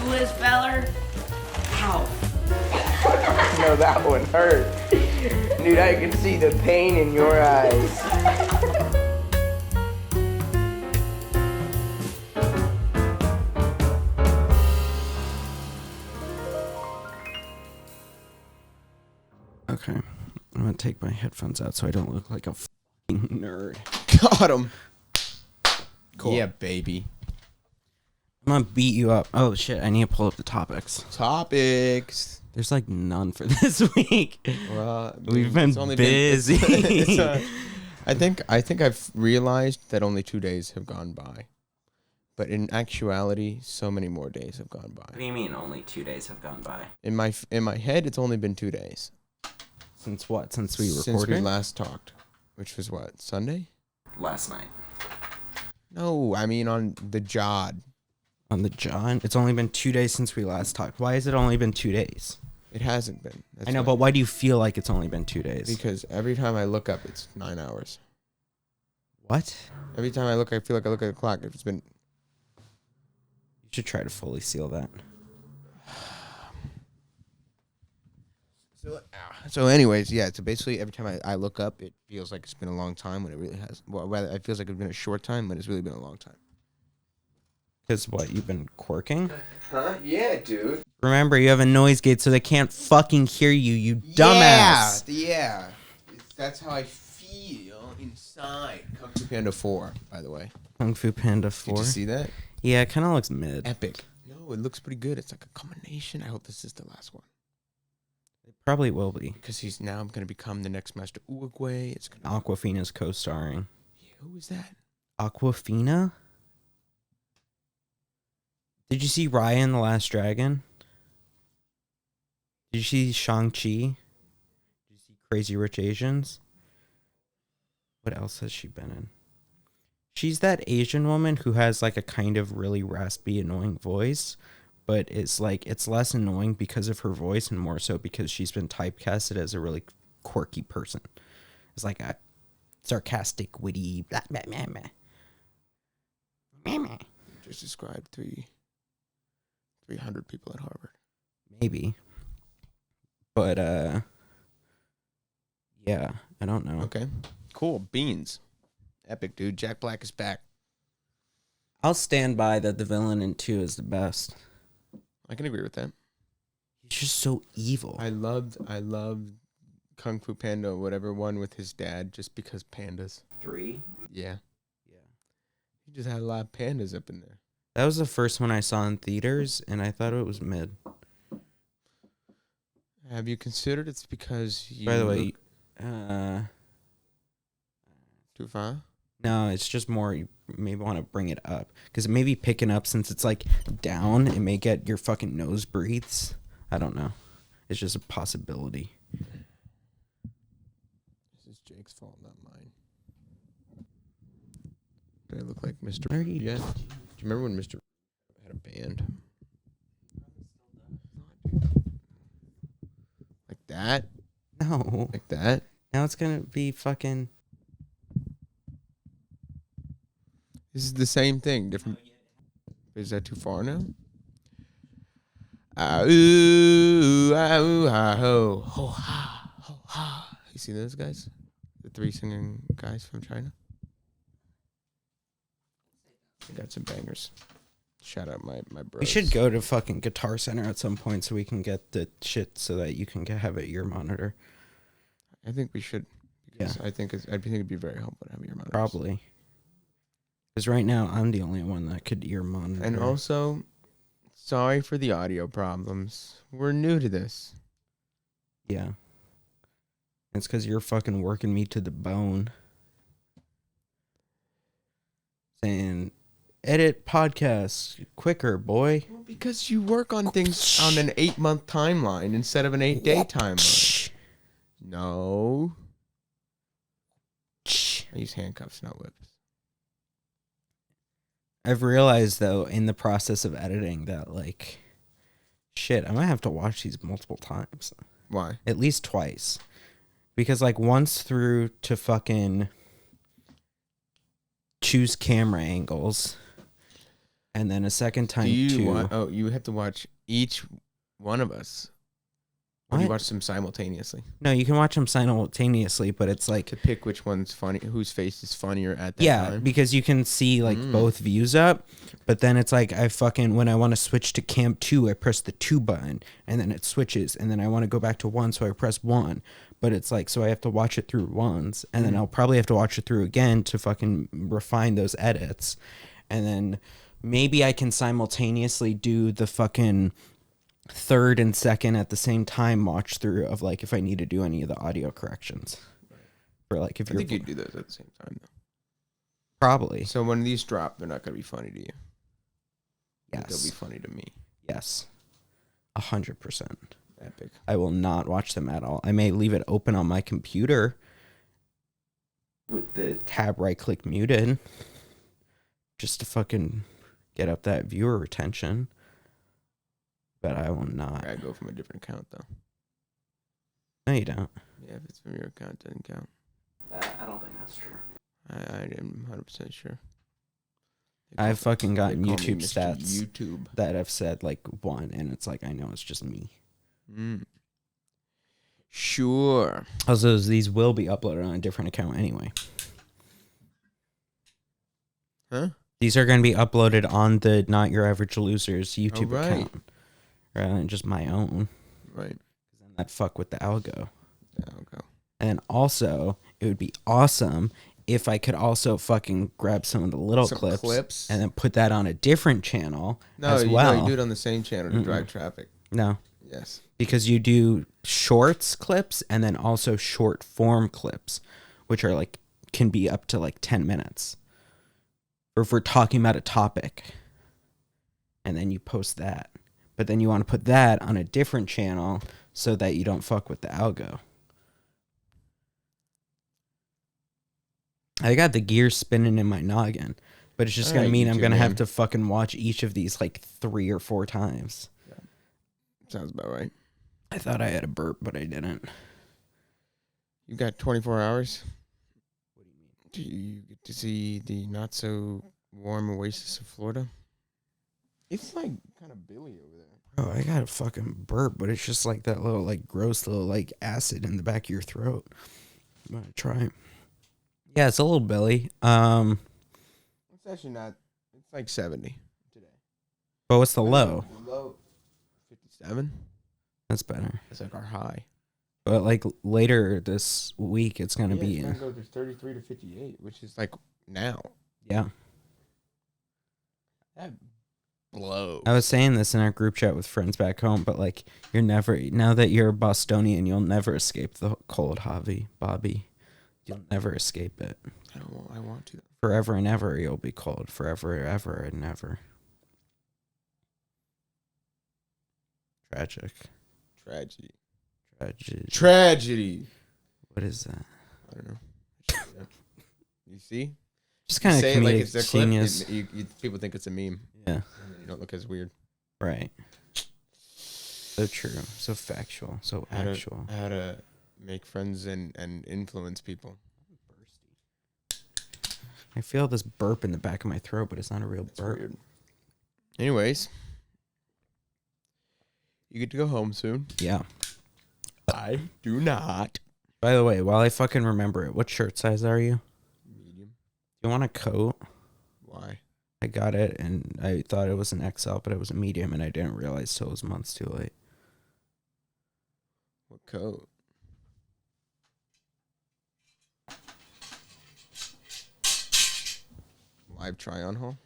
toothless feller. Ow. No, that one hurt. Dude, I can see the pain in your eyes. Okay, I'm gonna take my headphones out so I don't look like a f***ing nerd. Got him. Cool. Yeah, baby. I'm gonna beat you up. Oh shit, I need to pull up the topics. Topics. There's like none for this week. Well, We've been busy. I think I've realized that only 2 days have gone by. But in actuality, so many more days have gone by. What do you mean only 2 days have gone by? In my head, it's only been 2 days. Since what? Since we recorded? Since we last talked. Which was what? Sunday? Last night. No, I mean on the Jod. On the John? It's only been 2 days since we last talked. Why has it only been 2 days? It hasn't been. I know, but why do you feel like it's only been 2 days? Because every time I look up, it's 9 hours. What? Every time I look, I feel like I look at the clock. It's been... You should try to fully seal that. So anyways, yeah, so basically every time I look up, it feels like it's been a long time when it really has. Well, rather, it feels like it's been a short time when it's really been a long time. Because what, you've been quirking? Huh? Yeah, dude. Remember, you have a noise gate so they can't fucking hear you, you dumbass. Yeah. That's how I feel inside. Kung Fu Panda 4, by the way. Kung Fu Panda 4. Did you see that? Yeah, it kind of looks mid. Epic. No, it looks pretty good. It's like a combination. I hope this is the last one. It probably will be. Because he's now going to become the next Master Uruguay. It's gonna Awkwafina's co-starring. Yeah, who is that? Awkwafina? Did you see Raya and the Last Dragon? Did you see Shang-Chi? Did you see Crazy Rich Asians? What else has she been in? She's that Asian woman who has like a kind of really raspy, annoying voice, but it's like it's less annoying because of her voice and more so because she's been typecasted as a really quirky person. It's like a sarcastic, witty, blah, blah, blah, blah. Just described 300 people at Harvard. Maybe. But, yeah, I don't know. Okay. Cool. Beans. Epic, dude. Jack Black is back. I'll stand by that the villain in 2 is the best. I can agree with that. He's just so evil. I loved Kung Fu Panda, whatever one with his dad, just because pandas. 3? Yeah. Yeah. He just had a lot of pandas up in there. That was the first one I saw in theaters, and I thought it was mid. Have you considered it's because you... By the way, Too far? no, it's just more you maybe want to bring it up. Because it may be picking up since it's, like, down. It may get your fucking nose breathes. I don't know. It's just a possibility. This is Jake's fault, not mine. Do I look like Mr. Where are you? Yeah. Do you remember when Mr. had a band? Like that? No. Like that? Now it's going to be fucking... This is the same thing. Different. Is that too far now? Ah, ooh, ah, ooh, ah, ho, ho, ha, ho, ha. You see those guys? The 3 singing guys from China? They got some bangers. Shout out my bros. We should go to fucking Guitar Center at some point so we can get the shit so that you can have an ear monitor. I think we should. Because I think it'd be very helpful to have ear monitors. Probably. Because right now, I'm the only one that could ear monitor. And also, sorry for the audio problems. We're new to this. Yeah. It's because you're fucking working me to the bone. Saying, edit podcasts quicker, boy. Well, because you work on things on an 8-month timeline instead of an 8-day timeline. No. I use handcuffs, not whips. I've realized, though, in the process of editing that, like, shit, I might have to watch these multiple times. Why? At least twice. Because, like, once through to fucking choose camera angles. and then a second time Do you 2. you have to watch each one of us. Or do you What? watch them simultaneously No, you can watch them simultaneously, but it's like to pick which one's funny, whose face is funnier at that yeah, time? because you can see like both views up, but then it's like when I want to switch to cam 2, I press the 2 button and then it switches, and then I want to go back to 1, so I press 1. But it's like, so I have to watch it through once, and then I'll probably have to watch it through again to fucking refine those edits. And then maybe I can simultaneously do the fucking third and second at the same time watch through of like if I need to do any of the audio corrections. For like if I you're think you'd do those at the same time, though. probably. So when these drop, they're not going to be funny to you. Yes. They'll be funny to me. Yes. 100%. Epic. I will not watch them at all. I may leave it open on my computer with the tab right click muted just to fucking get up that viewer retention. But I will not. I go from a different account, though. No, you don't. Yeah, if it's from your account, it doesn't count. I don't think that's true. I am 100% sure. I've fucking gotten They call me YouTube Mr. stats YouTube. that have said like 1, and it's like I know it's just me. Sure. Also, these will be uploaded on a different account anyway. Huh? These are going to be uploaded on the Not Your Average Losers YouTube right. account, rather than just my own. Right. Then I'd fuck with the algo. Okay. And also, it would be awesome if I could also fucking grab some of the little Some clips, clips? and then put that on a different channel as No, well. you do it on the same channel to drive traffic. No, Yes. because you do shorts clips and then also short form clips, which are like can be up to like 10 minutes. Or if we're talking about a topic, and then you post that, but then you want to put that on a different channel so that you don't fuck with the algo. I got the gears spinning in my noggin, but it's just going to mean I'm going to have to fucking watch each of these like 3 or 4 times. Sounds about right. I thought I had a burp, but I didn't. You got 24 hours? What do you mean? Do you get to see the not so warm oasis of Florida? It's like kind of billy over there. Oh, I got a fucking burp, but it's just like that little like gross little like acid in the back of your throat. I'm going to try. Yeah, it's a little belly. It's actually not. It's like 70 today. But what's the low? Low 57. That's better. That's like our high. But like later this week, it's gonna be. It's gonna go to 33 to 58, which is like now. Yeah. That blows. I was saying this in our group chat with friends back home, but like you're never now that you're a Bostonian, you'll never escape the cold, Bobby. You'll never escape it. I want to. Forever and ever, you'll be cold. Forever, ever, and ever. Tragic. Tragedy. What is that? I don't know. You see? Just kind of say it like it's comedic their clip, genius. people think it's a meme. Yeah. And then you don't look as weird. Right. So true. So factual. So actual. How to make friends and influence people. I feel this burp in the back of my throat, but it's not a real burp. Weird. Anyways, you get to go home soon. Yeah. I do not. By the way, while I fucking remember it, what shirt size are you? Medium. You want a coat? Why? I got it, and I thought it was an XL, but it was a medium, and I didn't realize till it was months too late. What coat? Live try-on haul.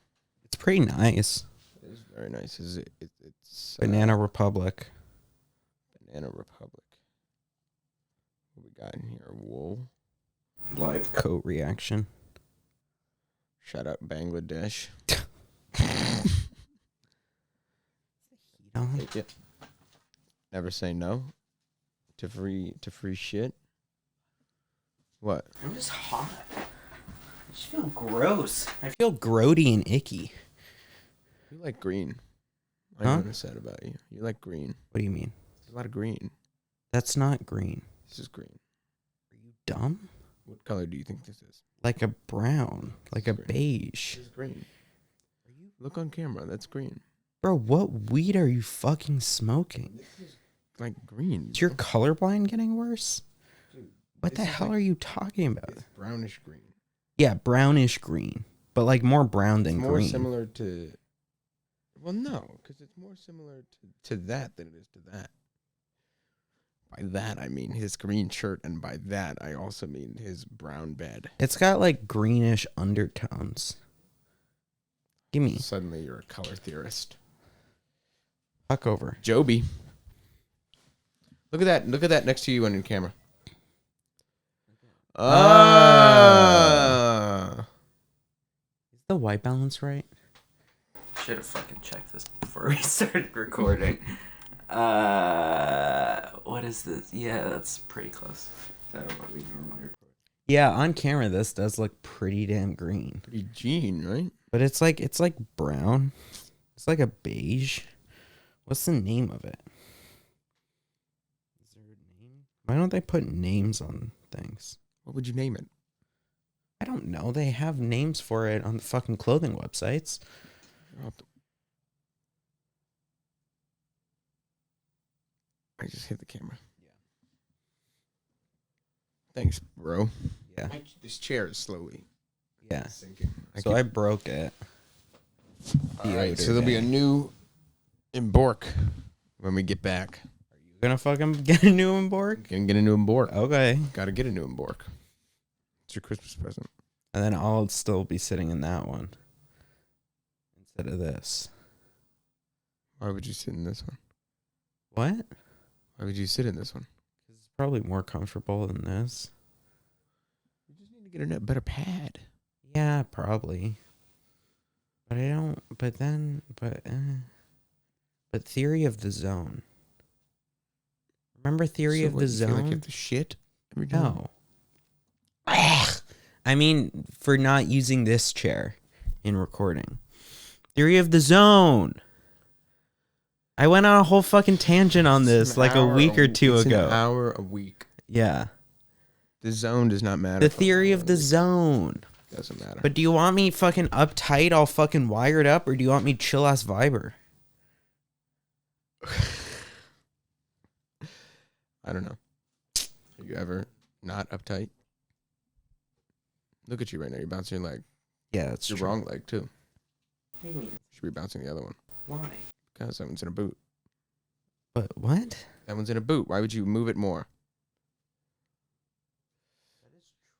It's pretty nice. It is very nice. It's Banana Republic. Banana Republic. What we got in here? Wool. Live coat reaction. Shout out Bangladesh. Take it. Never say no to free shit. What? I'm just hot. I just feel gross. I feel grody and icky. You like green. I Huh? noticed that about you. You like green. What do you mean? There's a lot of green. That's not green. This is green. Are you dumb? What color do you think this is? Like a brown. Like a Green. beige. This is green. Are you Look on camera. That's green. Bro, what weed are you fucking smoking? Like green. Is your colorblind getting worse? What the hell are you talking about? It's brownish green. Yeah, brownish green. But like more brown than It's more green. similar to... Well, no, because it's more similar to that than it is to that. By that, I mean his green shirt, and by that, I also mean his brown bed. It's got like greenish undertones. Gimme. Suddenly, you're a color theorist. Fuck over. Joby. Look at that. Look at that next to you on your camera. Is the white balance right? Should have fucking checked this before we started recording. What is this? Yeah, that's pretty close to what we normally record. Yeah, on camera this does look pretty damn green. Pretty Gene, right? But it's like brown. It's like a beige. What's the name of it? Is there a name? Why don't they put names on things? What would you name it? I don't know. They have names for it on the fucking clothing websites. I just hit the camera. Yeah. Thanks, bro. Yeah. This chair is slowly Yeah. sinking. So I broke it. All right, so there'll be a new Embork when we get back. You gonna fucking get a new Embork? Gonna get a new Embork. Okay. Gotta get a new Embork. It's your Christmas present. And then I'll still be sitting in that one instead of this. Why would you sit in this one? What? Why would you sit in this one? It's probably more comfortable than this. You just need to get a better pad. Yeah, probably. But I don't. But Theory of the Zone. Remember Theory of the You Zone? feel like you have to shit every time? No. I mean, for not using this chair in recording. Theory of the Zone. I went on a whole fucking tangent on this like a week or two ago. An hour a week. Yeah. The zone does not matter. The Theory of the Zone. Doesn't matter. But do you want me fucking uptight, all fucking wired up, or do you want me chill ass viber? I don't know. Are you ever not uptight? Look at you right now. You're bouncing your leg. Yeah, that's your true. wrong leg, too. You should be bouncing the other one. Why? Because that one's in a boot. But what? That one's in a boot. Why would you move it more?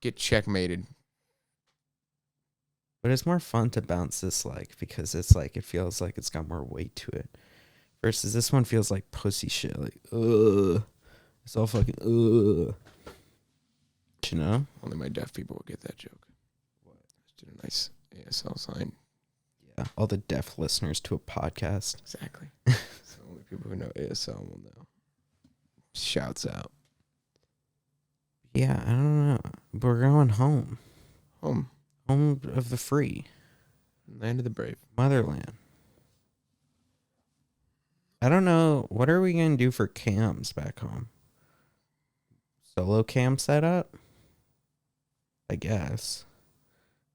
Get checkmated. But it's more fun to bounce this like because it's like it feels like it's got more weight to it. Versus this one feels like pussy shit. Like, ugh. It's all fucking ugh. You know? Only my deaf people will get that joke. What? Just did a nice ASL sign. Yeah, all the deaf listeners to a podcast. Exactly. So only people who know ASL will know. Shouts out. Yeah, I don't know. We're going home. Home. Home of the free. Land of the brave. Motherland. I don't know. What are we going to do for cams back home? Solo cam setup? I guess.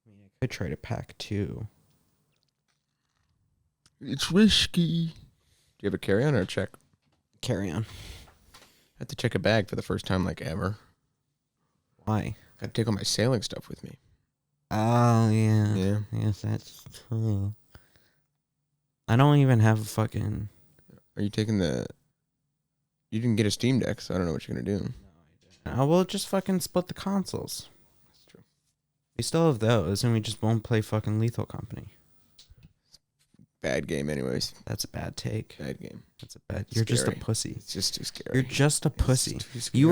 I mean, I could try to pack 2. It's risky. Do you have a carry-on or a check? Carry on. I have to check a bag for the first time like ever. Why? Got to take all my sailing stuff with me. Oh, yeah. Yeah. Yes, that's true. I don't even have a fucking... Are you taking the... You didn't get a Steam Deck, so I don't know what you're going to do. We'll just fucking split the consoles. That's true. We still have those, and we just won't play fucking Lethal Company. Bad game anyways. That's a bad take. Bad game. That's a bad... It's You're just a scary. pussy. It's just too scary. You're just a pussy. It's too scary. You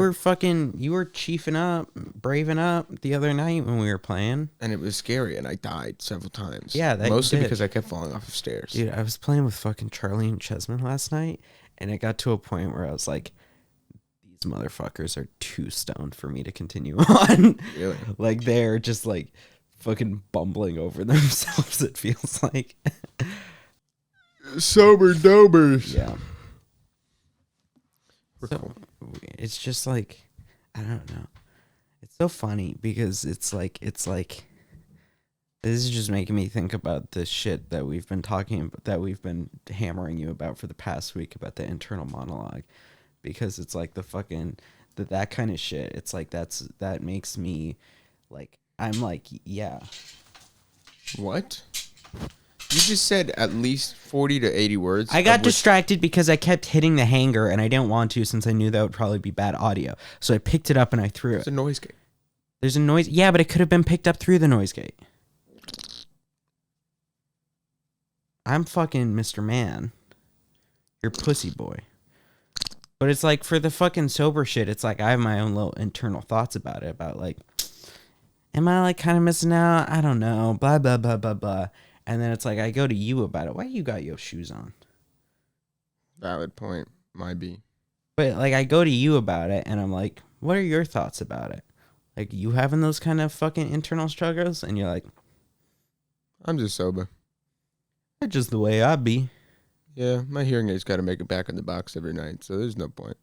were chiefing up, braving up the other night when we were playing. And it was scary, and I died several times. Yeah, that mostly you did. because I kept falling off of stairs. Dude, I was playing with fucking Charlie and Chessman last night, and it got to a point where I was like, these motherfuckers are too stoned for me to continue on. Really? Like, they're just like fucking bumbling over themselves, it feels like. Sober dobers. Yeah. So, it's just like, I don't know. It's so funny because it's like This is just making me think about the shit that we've been talking about, that we've been hammering you about for the past week about the internal monologue, because it's like the fucking that kind of shit. It's like that makes me like I'm like yeah. What? You just said at least 40 to 80 words. I got distracted because I kept hitting the hanger and I didn't want to since I knew that would probably be bad audio. So I picked it up and I threw it. It's a noise gate. There's a noise. Yeah, but it could have been picked up through the noise gate. I'm fucking Mr. Man. You're pussy boy. But it's like for the fucking sober shit, it's like I have my own little internal thoughts about it. About like, am I like kind of missing out? I don't know. Blah, blah, blah, blah, blah. And then it's like I go to you about it. Why you got your shoes on? Valid point. Might be. But like I go to you about it and I'm like, what are your thoughts about it? Like you having those kind of fucking internal struggles? And you're like, I'm just sober. that's just the way I be. Yeah, my hearing aid's got to make it back in the box every night, so there's no point.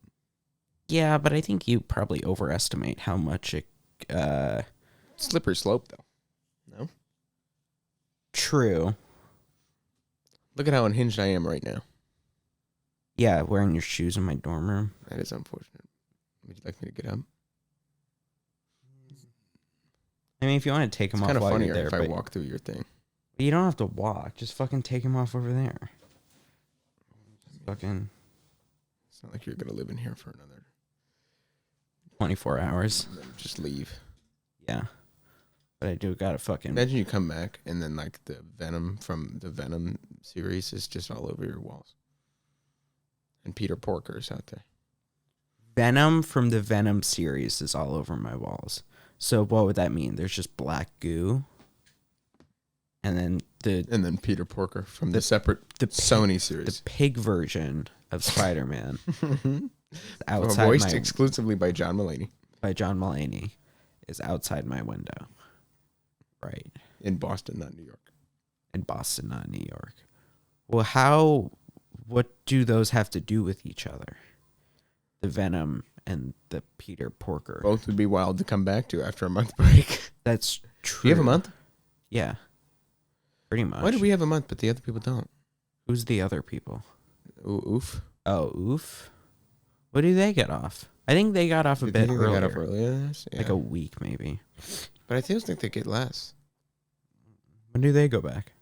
Yeah, but I think you probably overestimate how much it... Slippery slope, though. No? True. Look at how unhinged I am right now. Yeah, wearing your shoes in my dorm room. That is unfortunate. Would you like me to get up? I mean, if you want to take them It's off kind of while funnier you're there, if I but walk through your thing. you don't have to walk. Just fucking take them off over there. Fucking It's not like you're going to live in here for another 24 hours. and then just leave. Yeah. But I do gotta fucking... Imagine you come back and then like the venom from the Venom series is just all over your walls. And Peter Porker's out there. Venom from the Venom series is all over my walls. So what would that mean? There's just black goo. And then Peter Porker from the separate Sony series. the pig version of Spider-Man outside Voiced exclusively by John Mulaney. is outside my window. Right. In Boston, not New York. In Boston, not New York. Well, what do those have to do with each other? The Venom and the Peter Porker. Both would be wild to come back to after a month break. That's true. Do you have a month? Yeah. Pretty much. Why do we have a month, but the other people don't? Who's the other people? Oof. Oh, oof. What do they get off? I think they got off a bit earlier. They got off earlier than this? Yeah. Like a week, maybe. But I still think they get less. When do they go back?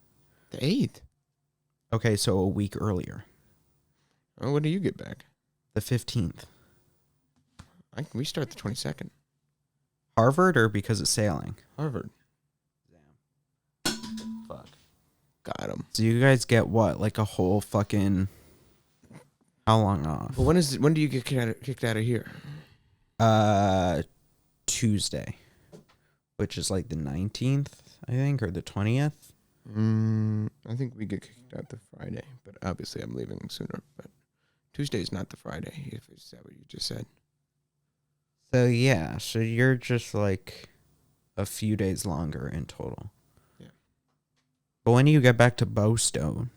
The 8th. Okay, so a week earlier. Oh, when do you get back? The 15th. We start the 22nd. Harvard or because of sailing? Harvard. Fuck. Got him. So you guys get what? Like a whole fucking... How long off? Well, when do you get kicked out of here? Tuesday. Which is like the 19th, I think, or the 20th. I think we get kicked out the Friday, but obviously I'm leaving sooner. But Tuesday's not the Friday, if is that what you just said? So yeah, so you're just like a few days longer in total. Yeah. But when do you get back to Bowstone?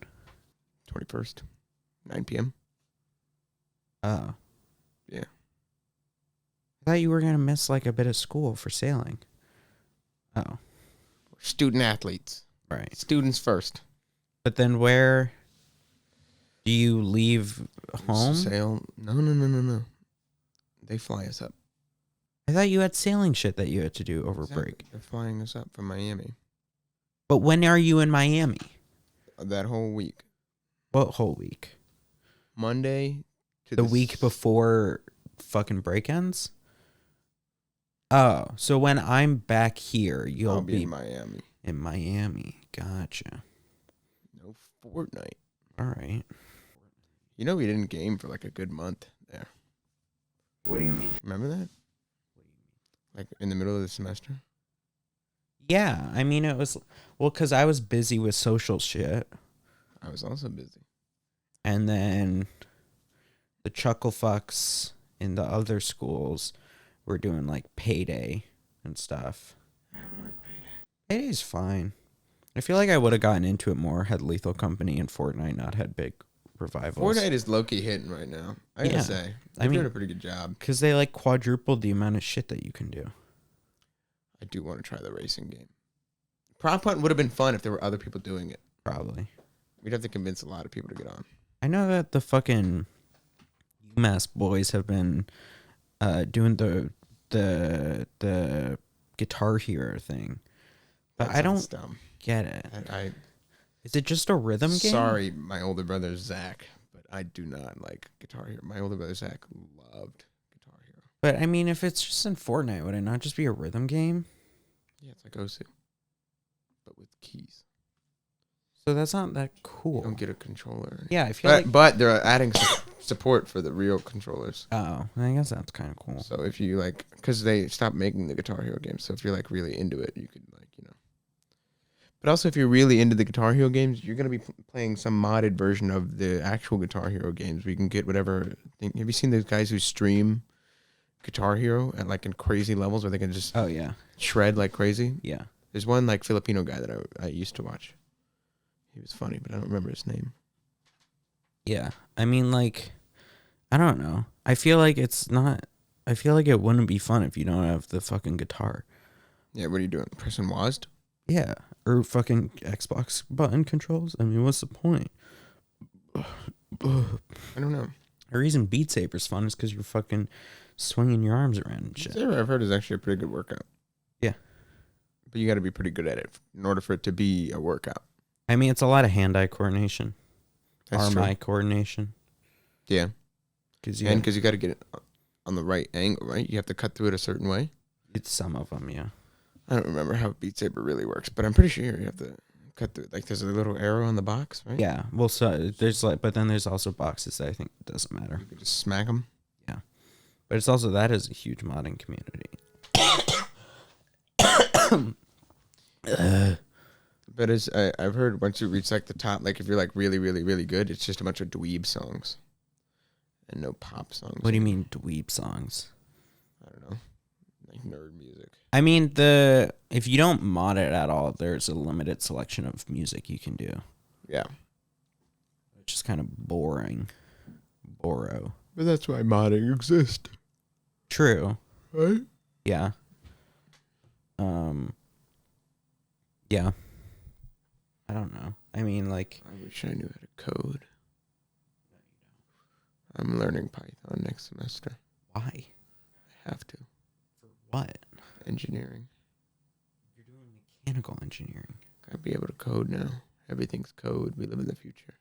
21st, 9 p.m. Oh. Yeah. I thought you were gonna miss like a bit of school for sailing. Oh. We're student athletes. Right. Students first. But then where do you leave home? Sail? No. They fly us up. I thought you had sailing shit that you had to do over break. They're flying us up from Miami. But when are you in Miami? That whole week. What whole week? Monday to The week before fucking break ends? Oh, so when I'm back here, you'll I'll be in Miami. In Miami. Gotcha. No fortnite. All right. You know we didn't game for like a good month there. What do you mean? Remember that? Like in the middle of the semester? Yeah, I mean, it was... Well, because I was busy with social shit. I was also busy. And then the chuckle fucks in the other schools were doing like payday and stuff. Payday's fine. I feel like I would have gotten into it more had Lethal Company and Fortnite not had big revivals. Fortnite is low-key hitting right now. I gotta say. They're doing a pretty good job. Because they like quadrupled the amount of shit that you can do. I do want to try the racing game. Crock pot would have been fun if there were other people doing it. Probably. We'd have to convince a lot of people to get on. I know that the fucking UMass boys have been doing the Guitar Hero thing, but That I don't sounds dumb. get it. I Is it just a rhythm game? Sorry, my older brother Zach, but I do not like Guitar Hero. My older brother Zach loved Guitar Hero. But I mean, if it's just in Fortnite, would it not just be a rhythm game? Yeah, it's like Osu, but with keys. So that's not that You cool. don't get a controller. Yeah, I feel like. But they're adding support for the real controllers. Oh, I guess that's kind of cool. So if you like, because they stopped making the Guitar Hero games, so if you're like really into it, you could like, you know. But also, if you're really into the Guitar Hero games, you're gonna be playing some modded version of the actual Guitar Hero games. Where you can get whatever thing. Have you seen those guys who stream Guitar Hero at like in crazy levels where they can just Oh yeah, shred like crazy? yeah. There's one like Filipino guy that I used to watch. He was funny, but I don't remember his name. Yeah. I mean, like, I don't know. I feel like it's not. I feel like it wouldn't be fun if you don't have the fucking guitar. Yeah, what are you doing? Pressing WASD? Yeah. Or fucking Xbox button controls. I mean, what's the point? I don't know. The reason Beat Saber's fun is because you're fucking swinging your arms around and shit. Saber, I've heard, is actually a pretty good workout. Yeah. But you got to be pretty good at it in order for it to be a workout. I mean, it's a lot of hand-eye coordination, That's true. arm-eye coordination. Yeah. Because And because you got to get it on the right angle, right? You have to cut through it a certain way. it's some of them, yeah. I don't remember how Beat Saber really works, but I'm pretty sure you have to cut through. Like, there's a little arrow on the box, right? Yeah. Well, so there's like, but then there's also boxes that I think doesn't matter. You can just smack them. But it's also that is a huge modding community. But I've heard once you reach like the top, like if you're like really, really, really good, it's just a bunch of dweeb songs and no pop songs. What do you mean dweeb songs? I don't know, like nerd music. I mean, if you don't mod it at all, there's a limited selection of music you can do, Yeah, which is kind of boring. Boro. but that's why modding exists, True. right? Yeah. Yeah. I don't know. I mean, like, I wish I knew how to code. I'm learning Python next semester. why? I have to. For what? Engineering. You're doing mechanical engineering. Gotta be able to code now. Everything's code. We live in the future.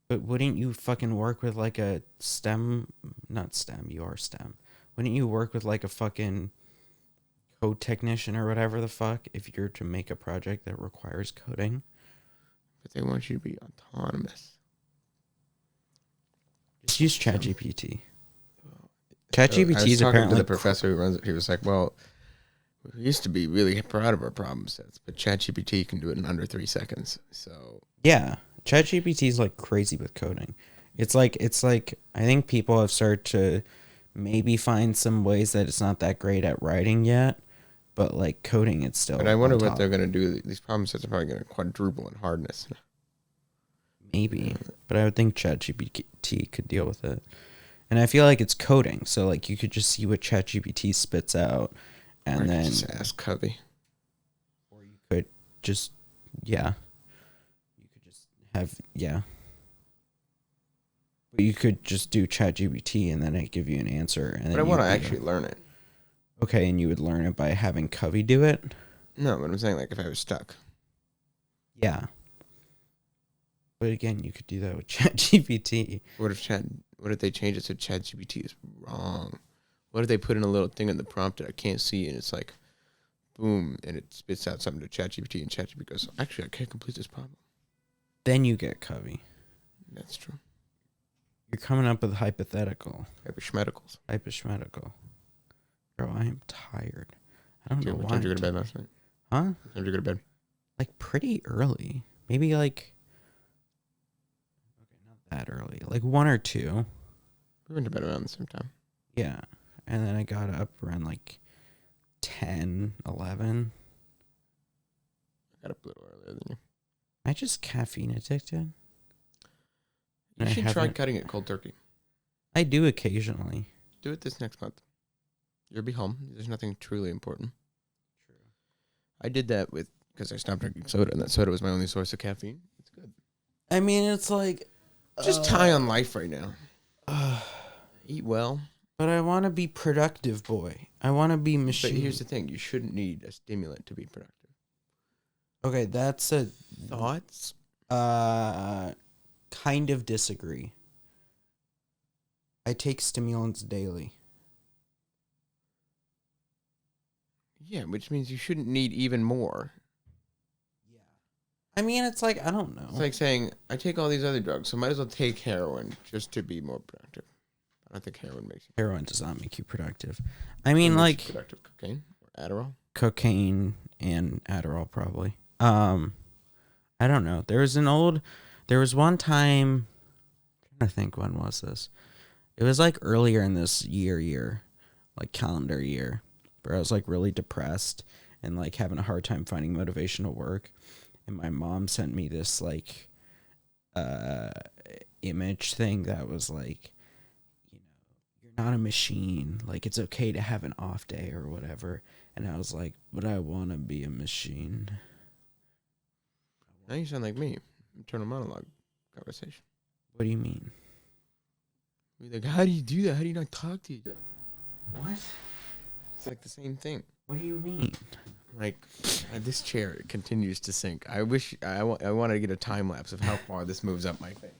But wouldn't you fucking work with like a STEM? Not STEM, you are STEM. Wouldn't you work with like a fucking code technician or whatever the fuck if you're to make a project that requires coding? But they want you to be autonomous. Just use ChatGPT. I ChatGPT was is talking apparently to the professor who runs it. He was like, well, we used to be really proud of our problem sets, but ChatGPT can do it in under 3 seconds. So Yeah, ChatGPT is like crazy with coding. It's like I think people have started to maybe find some ways that it's not that great at writing yet, but like coding it's still. but I wonder on what top. they're going to do. These problem sets are probably going to quadruple in hardness. Maybe, but I would think ChatGPT could deal with it. And I feel like it's coding, so like you could just see what ChatGPT spits out, and Or then just ask Xavi. or you could just you could just have but you could just do ChatGPT and then it give you an answer. And But then I want to you'd be actually learn it. okay, and you would learn it by having Covey do it. No, but I'm saying like if I was stuck. Yeah, but again, you could do that with ChatGPT. What if they change it so ChatGPT is wrong? What if they put in a little thing in the prompt that I can't see and it's like, boom, and it spits out something to ChatGPT and ChatGPT goes, actually, I can't complete this problem. Then you get Covey. That's true. You're coming up with hypothetical. Hyperschmeticals. Hypothetical. Bro, I am tired. I don't know What why. time did you go to bed last night? Huh? What time did you go to bed? Like pretty early. Maybe like okay, not that early. Like 1 or 2. We went to bed around the same time. Yeah. And then I got up around like 10, 11. I got up a little earlier than you. I just caffeine addicted. You I should try haven't- cutting it cold turkey. I do occasionally. Do it this next month. You'll be home. There's nothing truly important. True. I did that with, because I stopped drinking soda, and that soda was my only source of caffeine. It's good. I mean, it's like Just high on life right now. Eat well. But I want to be productive, boy. I want to be But machine. here's the thing: you shouldn't need a stimulant to be productive. Okay, that's a Thoughts? kind of disagree. I take stimulants daily. Yeah, which means you shouldn't need even more. Yeah. I mean, it's like, I don't know. It's like saying, I take all these other drugs, so might as well take heroin just to be more productive. I don't think heroin makes you Heroin does not make you productive. I mean, What makes like you productive. Cocaine or Adderall. cocaine and Adderall, probably. I don't know. There was one time, I'm trying to think, when was this? It was like earlier in this year, like calendar year, where I was like really depressed and like having a hard time finding motivation to work. And my mom sent me this like image thing that was like, you're not a machine. Like, it's okay to have an off day or whatever. And I was like, but I want to be a machine. Now you sound like me. Internal monologue conversation. What do you mean? You're like, how do you do that? How do you not talk to you? What? It's like the same thing. What do you mean? Like, this chair continues to sink. I wish I wanted to get a time lapse of how far this moves up my face.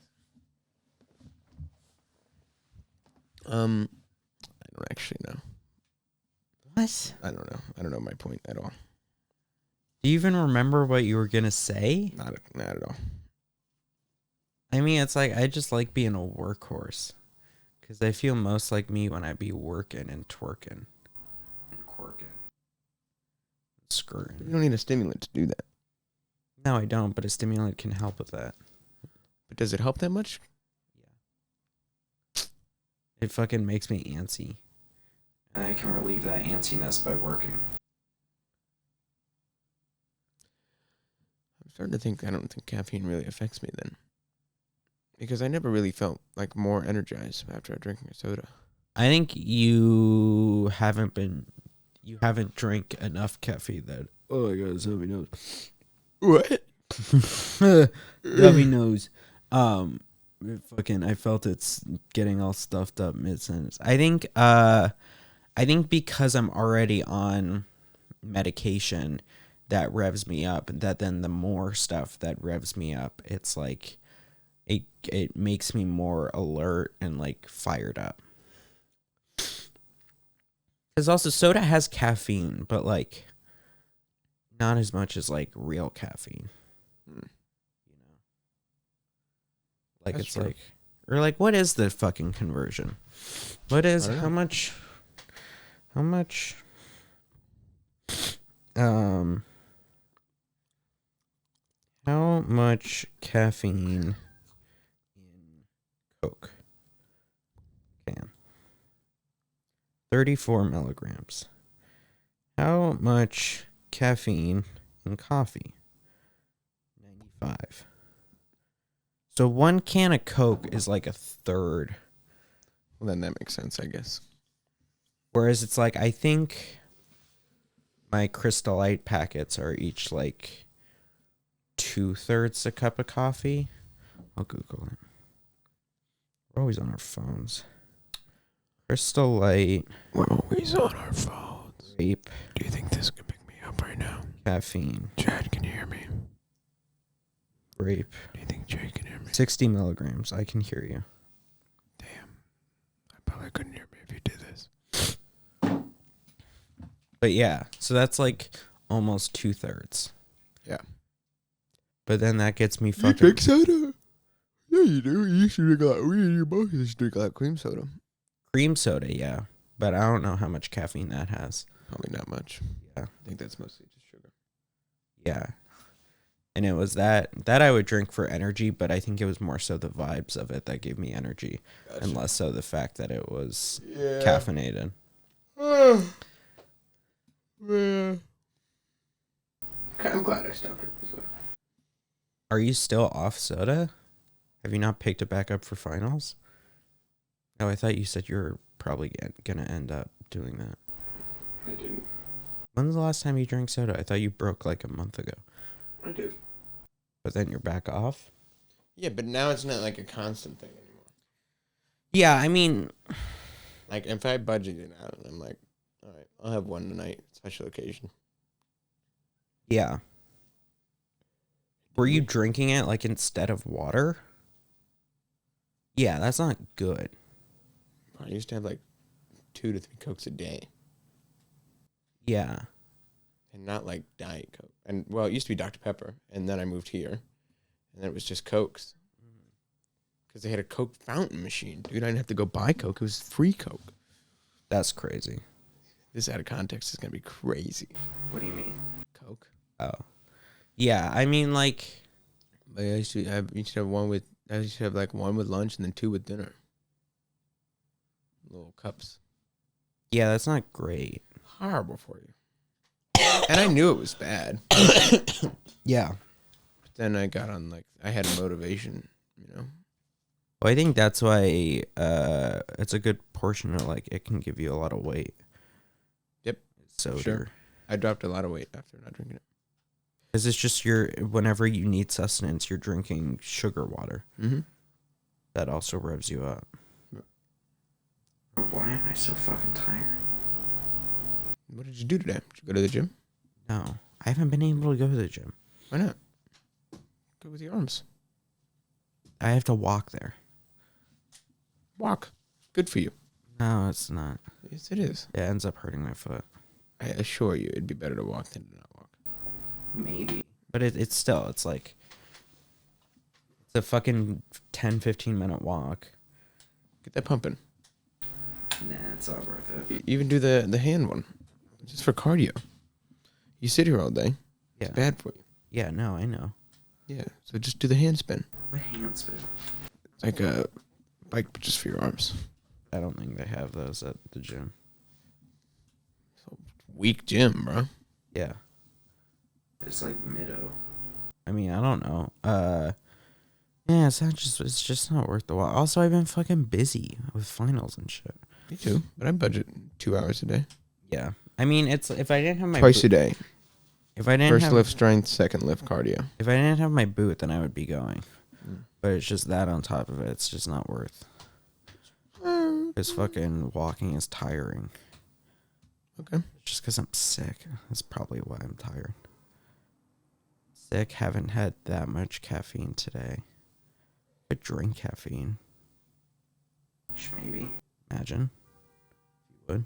I don't actually know. What? I don't know. I don't know my point at all. Do you even remember what you were going to say? Not at all. I mean, it's like, I just like being a workhorse. Because I feel most like me when I be working and twerking. And quirking. You Screwing. don't need a stimulant to do that. No, I don't, but a stimulant can help with that. But does it help that much? Yeah. It fucking makes me antsy. And I can relieve that antsiness by working. I'm starting to think I don't think caffeine really affects me then. Because I never really felt like more energized after drinking a soda. I think you haven't drank enough caffeine that, oh, I got a Xavi nose. What? Xavi nose. I felt it's getting all stuffed up mid-sentence. I think because I'm already on medication that revs me up, that then the more stuff that revs me up, it's like it makes me more alert and like fired up. Because also soda has caffeine, but like not as much as like real caffeine. You know, like That's it's true. like, or like, what is the fucking conversion? What is I don't how know. much? How much caffeine in Coke can? 34 milligrams. How much caffeine in coffee? 95. So one can of Coke is like a third. Well, then that makes sense, I guess. Whereas it's like, I think my Crystal Light packets are each like 2/3 a cup of coffee. I'll Google it. We're always on our phones. Crystal Light. We're always on our phones. Grape. Do you think this can pick me up right now? Caffeine. Chad, can you hear me? Grape. Do you think Jay can hear me? 60 milligrams. I can hear you. Damn. I probably couldn't hear me if you did this. But yeah, so that's like almost 2/3. Yeah. But then that gets me You fucking... drink soda? Yeah, you do. You used to drink a lot. You both used to drink a lot of cream soda. Cream soda, yeah. But I don't know how much caffeine that has. Probably not much. Yeah. I think that's mostly just sugar. Yeah. And it was that I would drink for energy, but I think it was more so the vibes of it that gave me energy, and less so the fact that it was caffeinated. Yeah. I'm glad I stopped drinking soda. Are you still off soda? Have you not picked it back up for finals? Oh, I thought you said you were probably gonna end up doing that. I didn't. When's the last time you drank soda? I thought you broke like a month ago. I do. But then you're back off. Yeah, but now it's not like a constant thing anymore. Yeah, I mean, Like, if I budget it out, I'm like, all right, I'll have one tonight, special occasion. yeah. Were you drinking it like instead of water? Yeah, that's not good. I used to have like 2 to 3 Cokes a day. Yeah. And not like Diet Coke. And, well, it used to be Dr. Pepper. And then I moved here. And then it was just Cokes. Because they had a Coke fountain machine. Dude, I didn't have to go buy Coke. It was free Coke. That's crazy. This out of context is going to be crazy. What do you mean? Coke. Oh. Yeah, I mean, like, But I used to have like one with lunch and then 2 with dinner. Little cups. yeah, that's not great. Horrible for you. And I knew it was bad. Yeah. But then I got on, like, I had a motivation, you know? Well, I think that's why it's a good portion of, like, it can give you a lot of weight. Yep. Soda. Sure. I dropped a lot of weight after not drinking it. Because it's just whenever you need sustenance, you're drinking sugar water. Mm-hmm. That also revs you up. Why am I so fucking tired? What did you do today? Did you go to the gym? No, I haven't been able to go to the gym. Why not? Go with your arms. I have to walk there. Walk. Good for you. No, it's not. Yes, it is. It ends up hurting my foot. I assure you, it'd be better to walk than to not walk. Maybe. But it's like, it's a fucking 10, 15-minute walk. Get that pumping. Nah, it's not worth it. Even do the hand one. Just for cardio. You sit here all day. Yeah. It's bad for you. Yeah, no, I know. Yeah. So just do the handspin. What handspin? It's like a bike, but just for your arms. I don't think they have those at the gym. So weak gym, bro. Yeah. It's like Middo. I mean, I don't know. Yeah, it's just not worth the while. Also, I've been fucking busy with finals and shit. Me too. But I budget 2 hours a day. Yeah. I mean, it's if I didn't have my Twice a day. if I didn't First have, lift strength, second lift cardio. if I didn't have my boot, then I would be going. Mm. But it's just that on top of it, it's just not worth. Because fucking walking is tiring. Okay. Just because I'm sick. That's probably why I'm tired. Sick, haven't had that much caffeine today. I drink caffeine. Maybe. Imagine. If you would.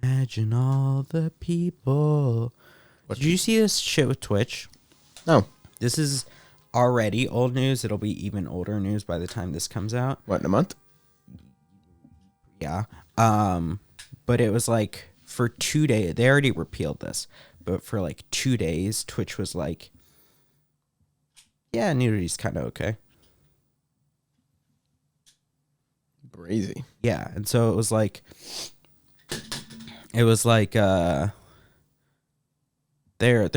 Imagine all the people. What Did you see this shit with Twitch? No. This is already old news. It'll be even older news by the time this comes out. What, in a month? Yeah. But it was like for 2 days. They already repealed this. But for like 2 days, Twitch was like, yeah, nudity's kind of okay. Crazy. Yeah. And so it was like there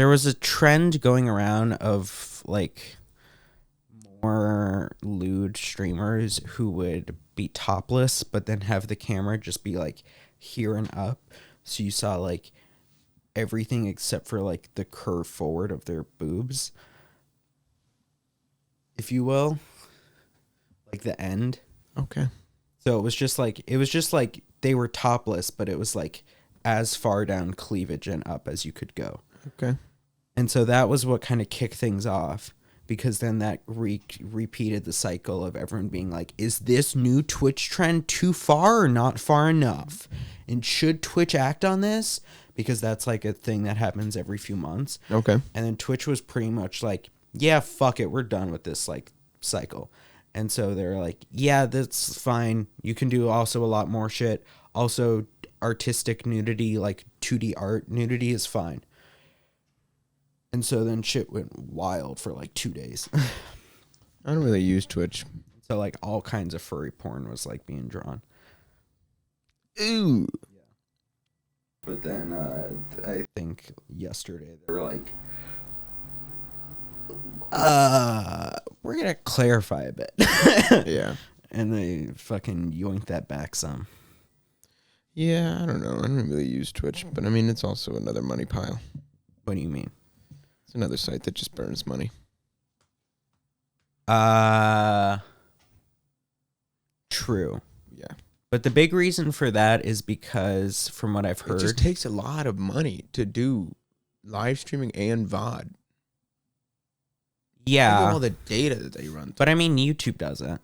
was a trend going around of like more lewd streamers who would be topless but then have the camera just be like here and up, so you saw like everything except for like the curve forward of their boobs, if you will, like the end. Okay. So it was just like they were topless, but it was like as far down cleavage and up as you could go. Okay. And so that was what kind of kicked things off, because then that repeated the cycle of everyone being like, is this new Twitch trend too far or not far enough? And should Twitch act on this? Because that's like a thing that happens every few months. Okay. And then Twitch was pretty much like, yeah, fuck it, we're done with this like cycle. And so they're like, yeah, that's fine. You can do also a lot more shit. Also, artistic nudity, like 2D art nudity is fine. And so then shit went wild for like 2 days. I don't really use Twitch. So like all kinds of furry porn was like being drawn. Ooh. But then I think yesterday they were like, we're gonna clarify a bit. Yeah. And they fucking yoinked that back some. Yeah, I don't know. I don't really use Twitch, but I mean, it's also another money pile. What do you mean? It's another site that just burns money. True. Yeah. But the big reason for that is because, from what I've It just heard, takes a lot of money to do live streaming and VOD. Think of yeah. all the data that they run. But I mean, YouTube does it.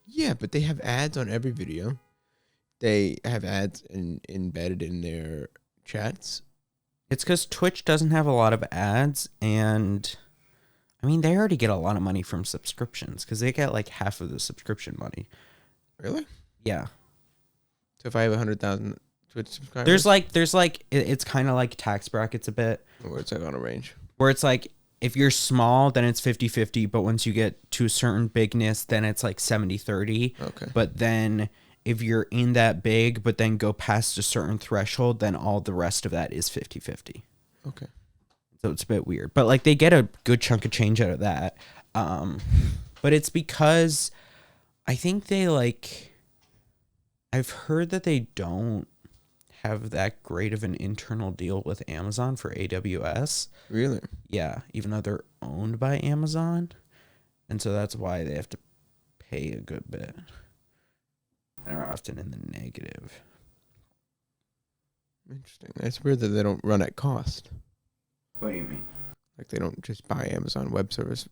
Yeah, but they have ads on every video. They have ads embedded in their chats. It's because Twitch doesn't have a lot of ads, and I mean, they already get a lot of money from subscriptions because they get like half of the subscription money. Really? Yeah. So if I have 100,000 Twitch subscribers, it's kind of like tax brackets a bit, or it's like on a range. where it's like if you're small, then it's 50-50, but once you get to a certain bigness, then it's like 70-30. Okay. But then if you're in that big, but then go past a certain threshold, then all the rest of that is 50-50. Okay. So it's a bit weird. But like they get a good chunk of change out of that. But it's because I think I've heard that they don't have that great of an internal deal with Amazon for AWS. Really? Yeah, even though they're owned by Amazon. And so that's why they have to pay a good bit. They're often in the negative. Interesting. It's weird that they don't run at cost. What do you mean? Like they don't just buy Amazon Web Service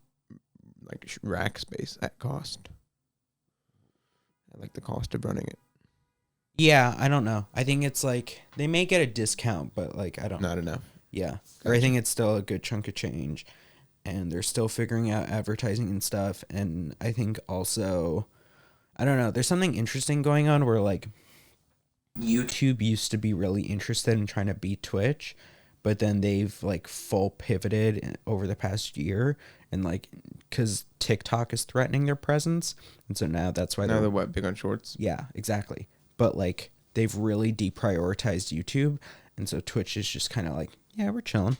like rack space at cost. I like the cost of running it. Yeah, I don't know. I think it's like they may get a discount, but like I don't know. Not enough. Yeah. Or I think it's still a good chunk of change, and they're still figuring out advertising and stuff. And I think also, I don't know, there's something interesting going on where like YouTube used to be really interested in trying to beat Twitch, but then they've like full pivoted over the past year, and like because TikTok is threatening their presence, and so now that's why Now they're what, big on shorts? Yeah, exactly. But like they've really deprioritized YouTube, and so Twitch is just kind of like, yeah, we're chilling.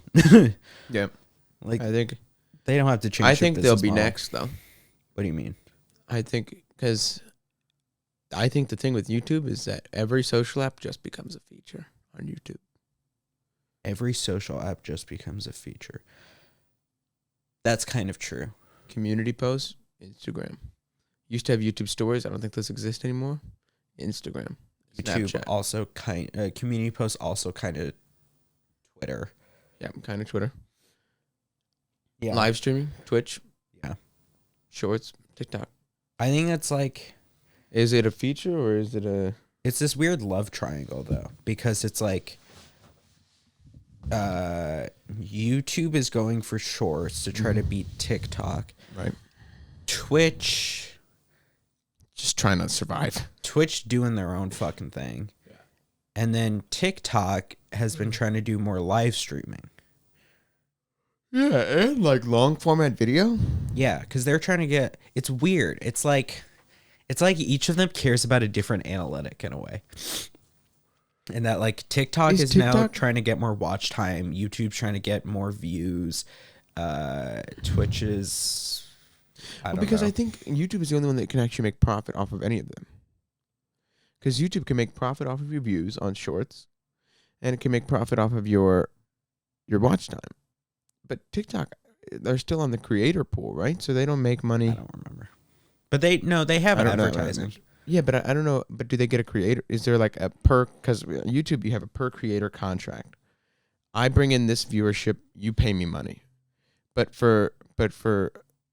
Yeah. Like I think they don't have to change. I their think they'll business be model. next though. What do you mean? I think because I think the thing with YouTube is that every social app just becomes a feature on YouTube. Every social app just becomes a feature. That's kind of true. Community posts, Instagram. Used to have YouTube stories. I don't think those exist anymore. Instagram. YouTube Snapchat. also community posts also kind of Twitter. Yeah, kind of Twitter. Yeah. Live streaming, Twitch. Yeah. Shorts, TikTok. I think it's like Is it a feature or is it a... it's this weird love triangle though, because it's like YouTube is going for shorts to try to beat TikTok. Right. Twitch Just trying to survive. Twitch doing their own fucking thing. Yeah. And then TikTok has been trying to do more live streaming. Yeah, and like long format video. Yeah, because they're trying to get... It's weird. It's like each of them cares about a different analytic in a way. And that like TikTok is now trying to get more watch time. YouTube's trying to get more views. Twitch is... I don't know. I think YouTube is the only one that can actually make profit off of any of them. Because YouTube can make profit off of your views on shorts, and it can make profit off of your watch time. But TikTok, they're still on the creator pool, right? So they don't make money. I don't remember. But they have advertising. Yeah, but I don't know. But do they get a creator? Is there like a per? Because YouTube, you have a per creator contract. I bring in this viewership, you pay me money. But for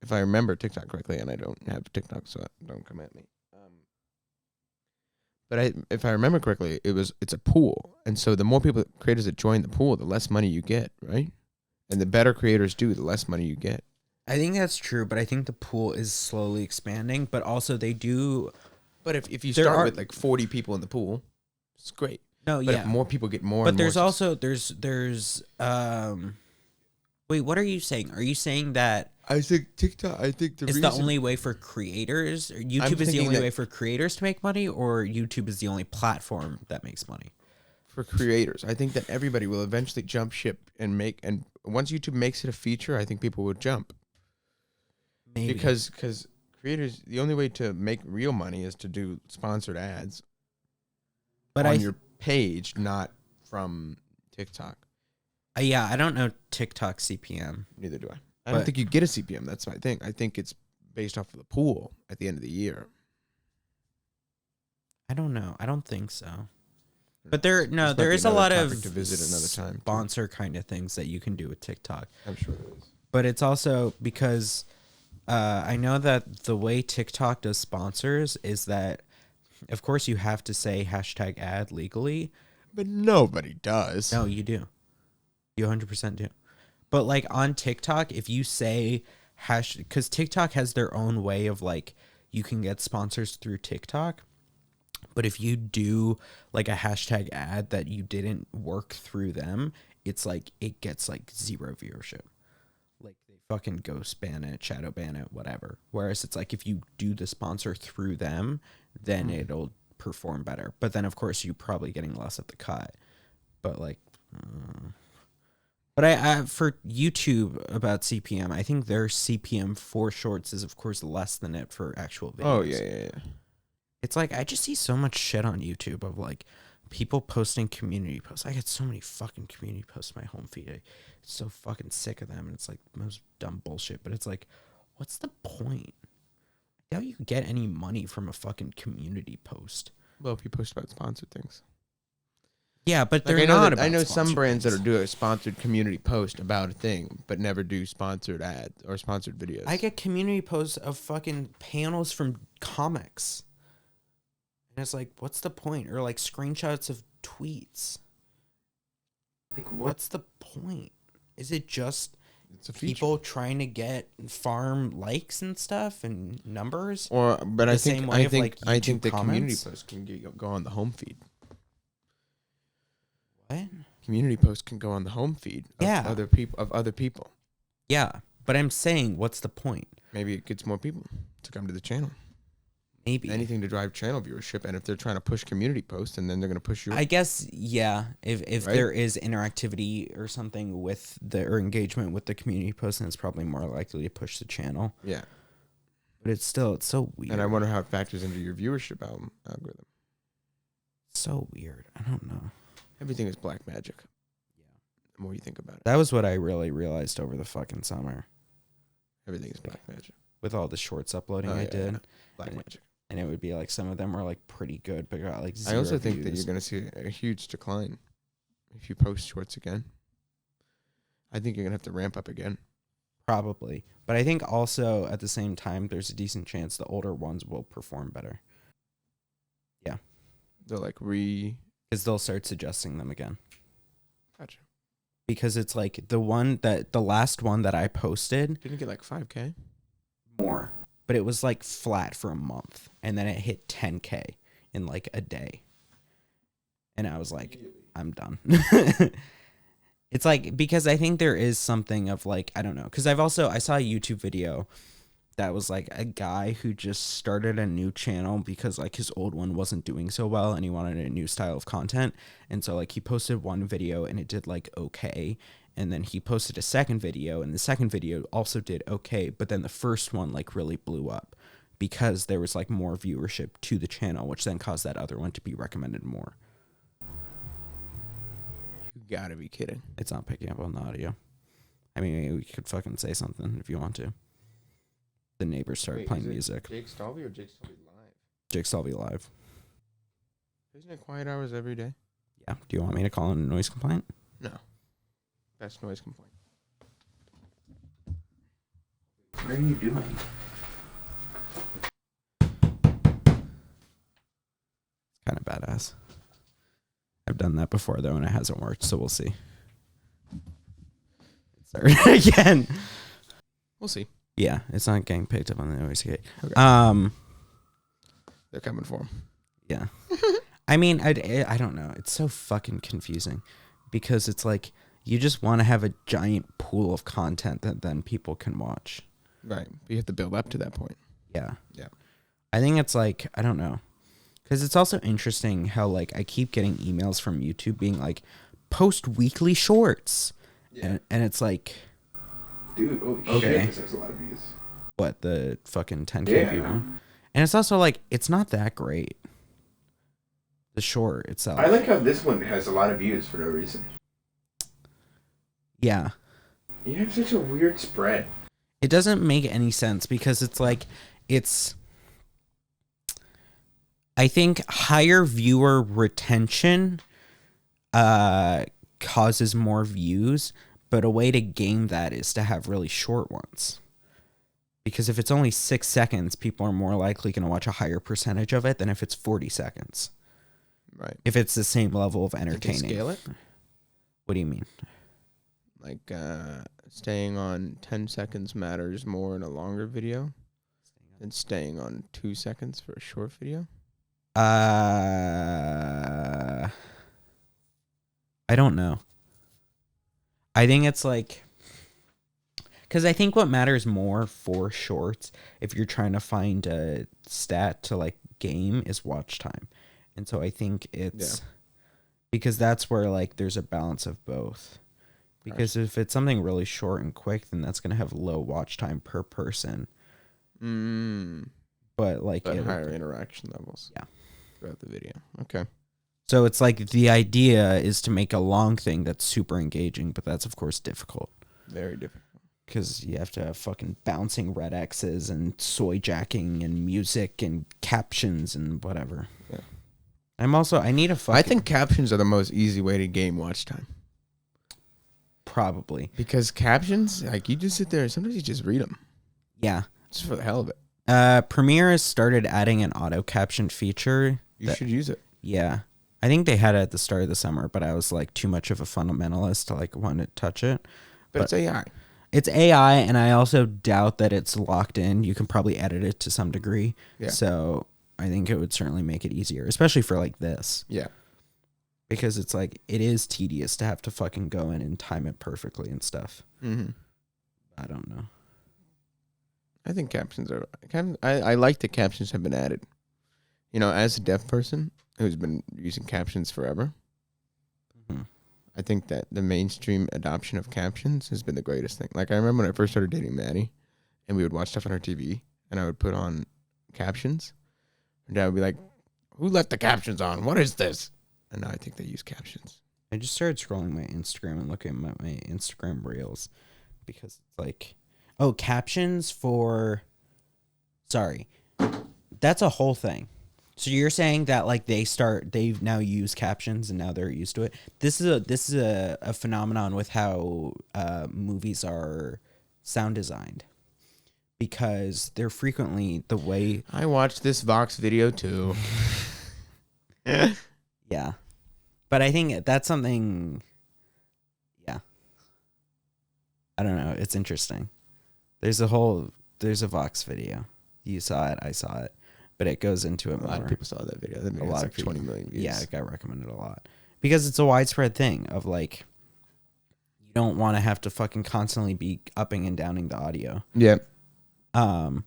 if I remember TikTok correctly, and I don't have TikTok, so don't come at me. But if I remember correctly, it's a pool, and so the more creators that join the pool, the less money you get, right? And the better creators do, the less money you get. I think that's true, but I think the pool is slowly expanding. But also they do. But if you start with like 40 people in the pool, it's great. No, But yeah. if more people get more, But and more there's also wait, what are you saying? Are you saying that I think TikTok. I think it's the only way for creators? Or YouTube is the only way for creators to make money, or YouTube is the only platform that makes money? For creators, I think that everybody will eventually jump ship and once YouTube makes it a feature, I think people will jump. Maybe. Because creators, the only way to make real money is to do sponsored ads but on your page, not from TikTok. Yeah, I don't know TikTok CPM. Neither do I. I don't think you get a CPM. That's my thing. I think it's based off of the pool at the end of the year. I don't know. I don't think so. But there is a lot of to visit another time. Sponsor kind of things that you can do with TikTok. I'm sure there is. But it's also because I know that the way TikTok does sponsors is that, of course, you have to say #ad legally. But nobody does. No, you do. You 100% do. But like on TikTok, if you say because TikTok has their own way of like you can get sponsors through TikTok. But if you do like a #ad that you didn't work through them, it's like it gets like 0 viewership. Like they fucking ghost ban it, shadow ban it, whatever. Whereas it's like if you do the sponsor through them, then it'll perform better. But then of course you're probably getting less at the cut. But like, but I for YouTube about CPM, I think their CPM for shorts is of course less than it for actual videos. Oh yeah. It's like I just see so much shit on YouTube of like people posting community posts. I get so many fucking community posts in my home feed. I'm so fucking sick of them. And it's like the most dumb bullshit. But it's like, what's the point? I doubt you can get any money from a fucking community post. Well, if you post about sponsored things. Yeah, but Like they're not about I know some sponsored brands things. that do a sponsored community post about a thing, but never do sponsored ads or sponsored videos. I get community posts of fucking panels from comics. And it's like, what's the point? Or like screenshots of tweets. Like, what's the point? Is it just it's a feature. people trying to get farm likes and stuff and numbers? But I think way of, like, I YouTube think the community comments? post can go on the home feed. What? Community posts can go on the home feed of Yeah. other people. Yeah, but I'm saying, what's the point? Maybe it gets more people to come to the channel. Maybe. Anything to drive channel viewership, and if they're trying to push community posts, and then they're going to push your. I guess, yeah. If Right? there is interactivity or something with or engagement with the community post, then it's probably more likely to push the channel. Yeah, But it's so weird. and I wonder how it factors into your viewership algorithm. So weird. I don't know. Everything is black magic. Yeah, the more you think about it, That was what I really realized over the fucking summer everything is black magic. with all the shorts uploading Oh, I yeah, did. yeah. Black magic. And it would be like some of them were like pretty good, but got like 0 I also think that views. you're going to see a huge decline if you post shorts again. I think you're going to have to ramp up again. Probably. But I think also at the same time, there's a decent chance the older ones will perform better. Yeah. They're like Because they'll start suggesting them again. Gotcha. Because it's like the last one that I posted. Didn't get like 5K? More. But it was like flat for a month. And then it hit 10K in like a day. And I was like, I'm done. It's like, because I think there is something of like, I don't know. Because I saw a YouTube video that was like a guy who just started a new channel because like his old one wasn't doing so well and he wanted a new style of content. And so like he posted one video and it did like okay. And then he posted a second video and the second video also did okay. But then the first one like really blew up because there was like more viewership to the channel, which then caused that other one to be recommended more. You gotta be kidding. It's not picking up on the audio. I mean, we could fucking say something if you want to. The neighbors started playing music. Jake Stalvey or Jake Stalvey Live? Jake Stalvey Live. Isn't it quiet hours every day? Yeah. Do you want me to call in a noise complaint? No. Best noise complaint. What are you doing? It's kind of badass. I've done that before though, and it hasn't worked, so we'll see. Sorry again. We'll see. Yeah, it's not getting picked up on the noise gate. Okay. They're coming for him. Yeah. I mean, I don't know. It's so fucking confusing because it's like you just want to have a giant pool of content that then people can watch. Right. But you have to build up to that point. Yeah. Yeah. I think it's like, I don't know. Because it's also interesting how like I keep getting emails from YouTube being like, post weekly shorts. Yeah. And it's like, Dude, holy okay. shit, this has a lot of views. What, the fucking 10K view one? And it's also like, it's not that great. The short itself. I like how this one has a lot of views for no reason. Yeah. You have such a weird spread. It doesn't make any sense because it's like, I think higher viewer retention causes more views, but a way to game that is to have really short ones. Because if it's only 6 seconds, people are more likely going to watch a higher percentage of it than if it's 40 seconds. Right. If it's the same level of Did they entertaining. scale it? What do you mean? Like staying on 10 seconds matters more in a longer video than staying on 2 seconds for a short video? I don't know. I think it's like, because I think what matters more for shorts, if you're trying to find a stat to like game, is watch time. And so I think it's because that's where like there's a balance of both. Because if it's something really short and quick, then that's going to have low watch time per person. But like higher interaction levels. Yeah. Throughout the video. Okay. So it's like the idea is to make a long thing that's super engaging, but that's of course difficult. Very difficult. Because you have to have fucking bouncing red X's and soy jacking and music and captions and whatever. Yeah. I need a fucking... I think captions are the most easy way to game watch time. Probably. Because captions, like you just sit there and sometimes you just read them. Yeah. Just for the hell of it. Premiere has started adding an auto caption feature. You should use it. Yeah. I think they had it at the start of the summer, but I was like too much of a fundamentalist to like want to touch it. But it's AI. It's AI, and I also doubt that it's locked in. You can probably edit it to some degree. Yeah. So I think it would certainly make it easier, especially for like this. Yeah. Because it's like, it is tedious to have to fucking go in and time it perfectly and stuff. Mm-hmm. I don't know. I think captions are... I like that captions have been added. You know, as a deaf person who's been using captions forever, I think that the mainstream adoption of captions has been the greatest thing. Like, I remember when I first started dating Maddie, and we would watch stuff on her TV, and I would put on captions. Her dad would be like, who let the captions on? What is this? And now I think they use captions. I just started scrolling my Instagram and looking at my Instagram reels because it's like, oh, captions for... Sorry. That's a whole thing. So you're saying that like they've now used captions and now they're used to it. This is a phenomenon with how movies are sound designed, because they're frequently the way. I watched this Vox video too. Yeah, but I think that's something. Yeah, I don't know. It's interesting. There's a Vox video. You saw it. I saw it. But it goes into it more. A lot of people saw that video. That video has like 20 million views. Yeah, it got recommended a lot. Because it's a widespread thing of like, you don't want to have to fucking constantly be upping and downing the audio. Yeah. Look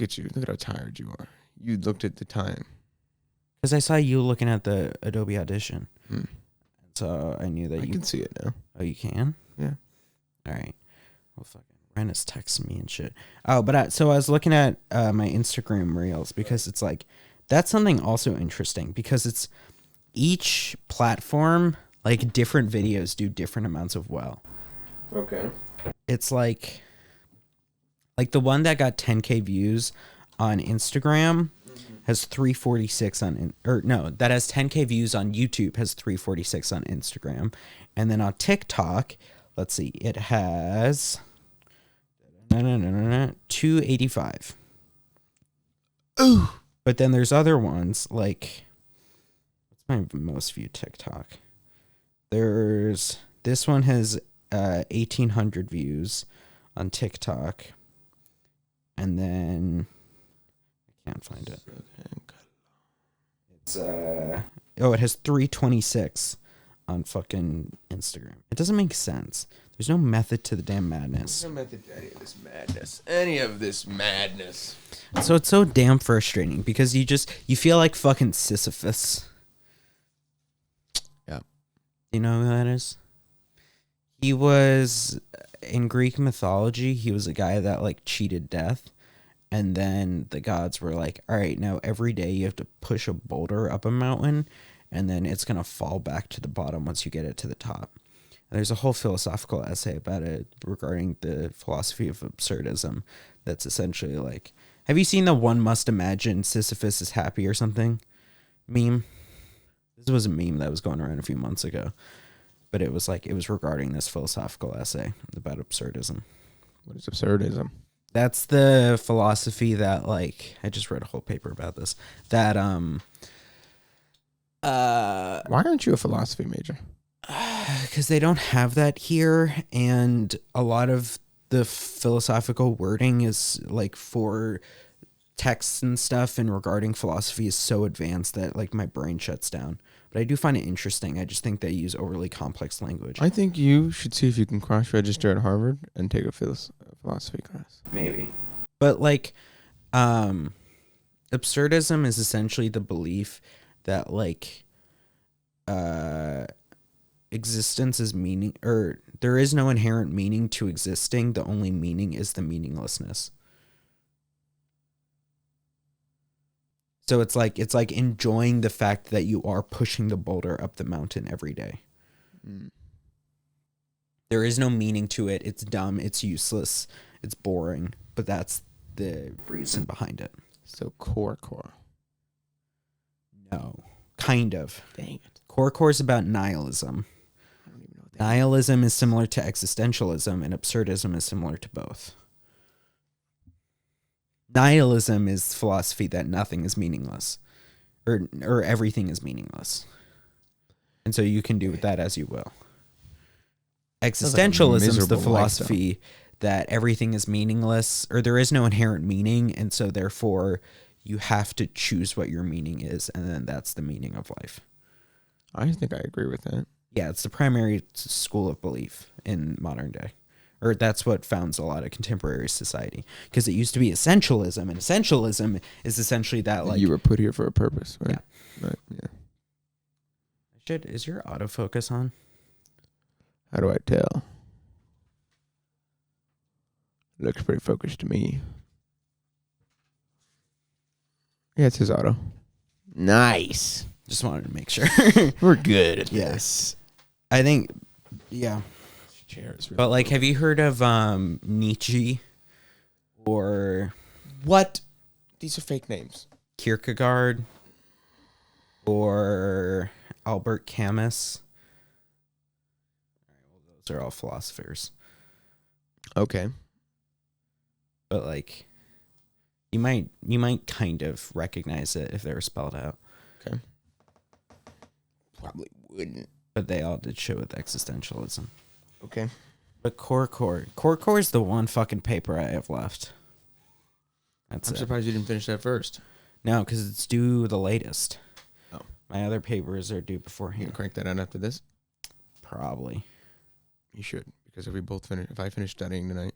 at you. Look at how tired you are. You looked at the time. Because I saw you looking at the Adobe Audition. So I knew that I can see it now. Oh, you can? Yeah. All right. Well, fucking Ren is texting me and shit. Oh, but so I was looking at my Instagram reels because it's like, that's something also interesting because it's each platform, like different videos do different amounts of well. Okay. It's like the one that got 10K views on Instagram has 346 that has 10K views on YouTube has 346 on Instagram. And then on TikTok, let's see, it has 285. Ooh. But then there's other ones like, what's my most viewed TikTok? This one has 1,800 views on TikTok. And then I can't find it. It's it has 326 on fucking Instagram. It doesn't make sense. There's no method to the damn madness. There's no method to any of this madness. So it's so damn frustrating because you feel like fucking Sisyphus. Yeah. You know who that is? He was, in Greek mythology, he was a guy that like cheated death. And then the gods were like, all right, now every day you have to push a boulder up a mountain and then it's going to fall back to the bottom once you get it to the top. There's a whole philosophical essay about it regarding the philosophy of absurdism. That's essentially like, have you seen the one must imagine Sisyphus is happy or something meme? This was a meme that was going around a few months ago, but it was regarding this philosophical essay about absurdism. What is absurdism? That's the philosophy that, like, I just read a whole paper about this, that Why aren't you a philosophy major? because they don't have that here, and a lot of the philosophical wording is like for texts and stuff and regarding philosophy is so advanced that like my brain shuts down. But I do find it interesting. I just think they use overly complex language. I think you should see if you can cross-register at Harvard and take a philosophy class. Maybe. But like absurdism is essentially the belief that like existence is meaning, or there is no inherent meaning to existing. The only meaning is the meaninglessness. So it's like enjoying the fact that you are pushing the boulder up the mountain every day. Mm. There is no meaning to it. It's dumb. It's useless. It's boring. But that's the reason behind it. So core. No. Kind of. Dang it. Core is about nihilism. I don't even know what that Nihilism is similar to existentialism, and absurdism is similar to both. Nihilism is philosophy that nothing is meaningless, or everything is meaningless, and so you can do with that as you will. Existentialism is the philosophy that everything is meaningless, or there is no inherent meaning, and so therefore you have to choose what your meaning is, and then that's the meaning of life. I think I agree with that. Yeah, it's the primary school of belief in modern day. Or that's what founds a lot of contemporary society. Because it used to be essentialism, and essentialism is essentially that, like... You were put here for a purpose, right? Yeah. Right, yeah. Is your autofocus on? How do I tell? Looks pretty focused to me. Yeah, it says auto. Nice. Just wanted to make sure. We're good at Yeah. this. I think, yeah. Chairs. But, like, have you heard of Nietzsche or What? These are fake names. Kierkegaard or Albert Camus? Those are all philosophers. Okay. But, like, you might kind of recognize it if they were spelled out. Okay. Probably wouldn't. But they all did show with existentialism. Okay. But core is the one fucking paper I have left. That's I'm it. surprised you didn't finish that first. No, because it's due the latest. Oh. My other papers are due You beforehand. can crank that out after this? Probably. You should. Because if I finish studying tonight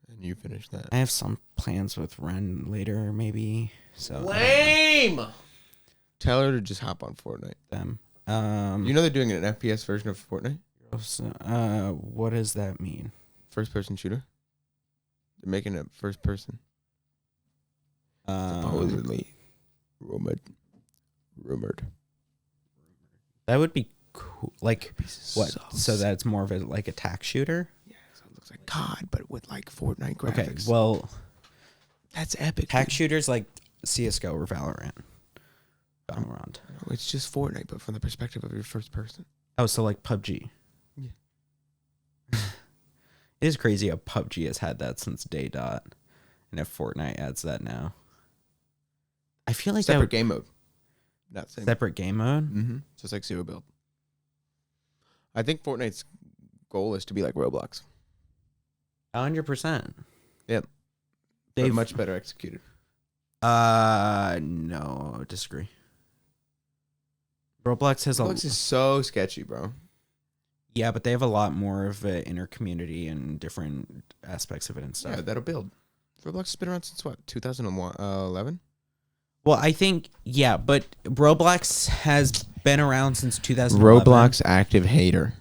and you finish that. I have some plans with Ren later, maybe. So Lame! Tell her to just hop on Fortnite. them. You know they're doing an FPS version of Fortnite? What does that mean? First person shooter. They're making it first person. Supposedly. Rumored. That would be cool. Like what? So So that's more of a like attack shooter. Yeah, so it looks like COD, but with like Fortnite Okay. graphics. Well, That's epic. attack dude. shooters like CS:GO or Valorant. Valorant. It's just Fortnite, but from the perspective of your first person. Oh, so like PUBG. Yeah. It is crazy how PUBG has had that since day dot, and if Fortnite adds that now, I feel like Separate game mode. Not same. separate game mode. Mm-hmm. So it's like zero build. I think Fortnite's goal is to be like Roblox. 100%. Yep. They've But much better executed. No, disagree. Roblox has Roblox is so sketchy, bro. yeah, but they have a lot more of an inner community and different aspects of it and stuff. Yeah, that'll build. Roblox has been around since what? 2011? Well, I think yeah, but Roblox has been around since 2011. Roblox active hater.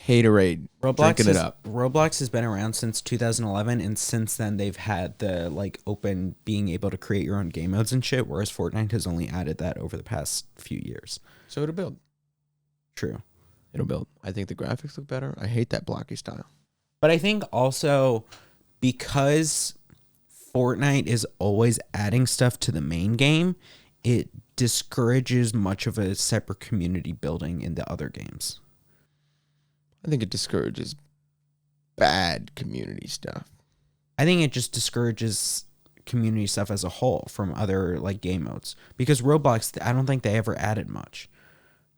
Haterade. Drinking it up. Roblox has been around since 2011, and since then they've had the like open being able to create your own game modes and shit. Whereas Fortnite has only added that over the past few years. So to build. True. It'll build. I think the graphics look better. I hate that blocky style. But I think also because Fortnite is always adding stuff to the main game, it discourages much of a separate community building in the other games. I think it discourages bad community stuff. I think it just discourages community stuff as a whole from other like game modes, because Roblox, I don't think they ever added much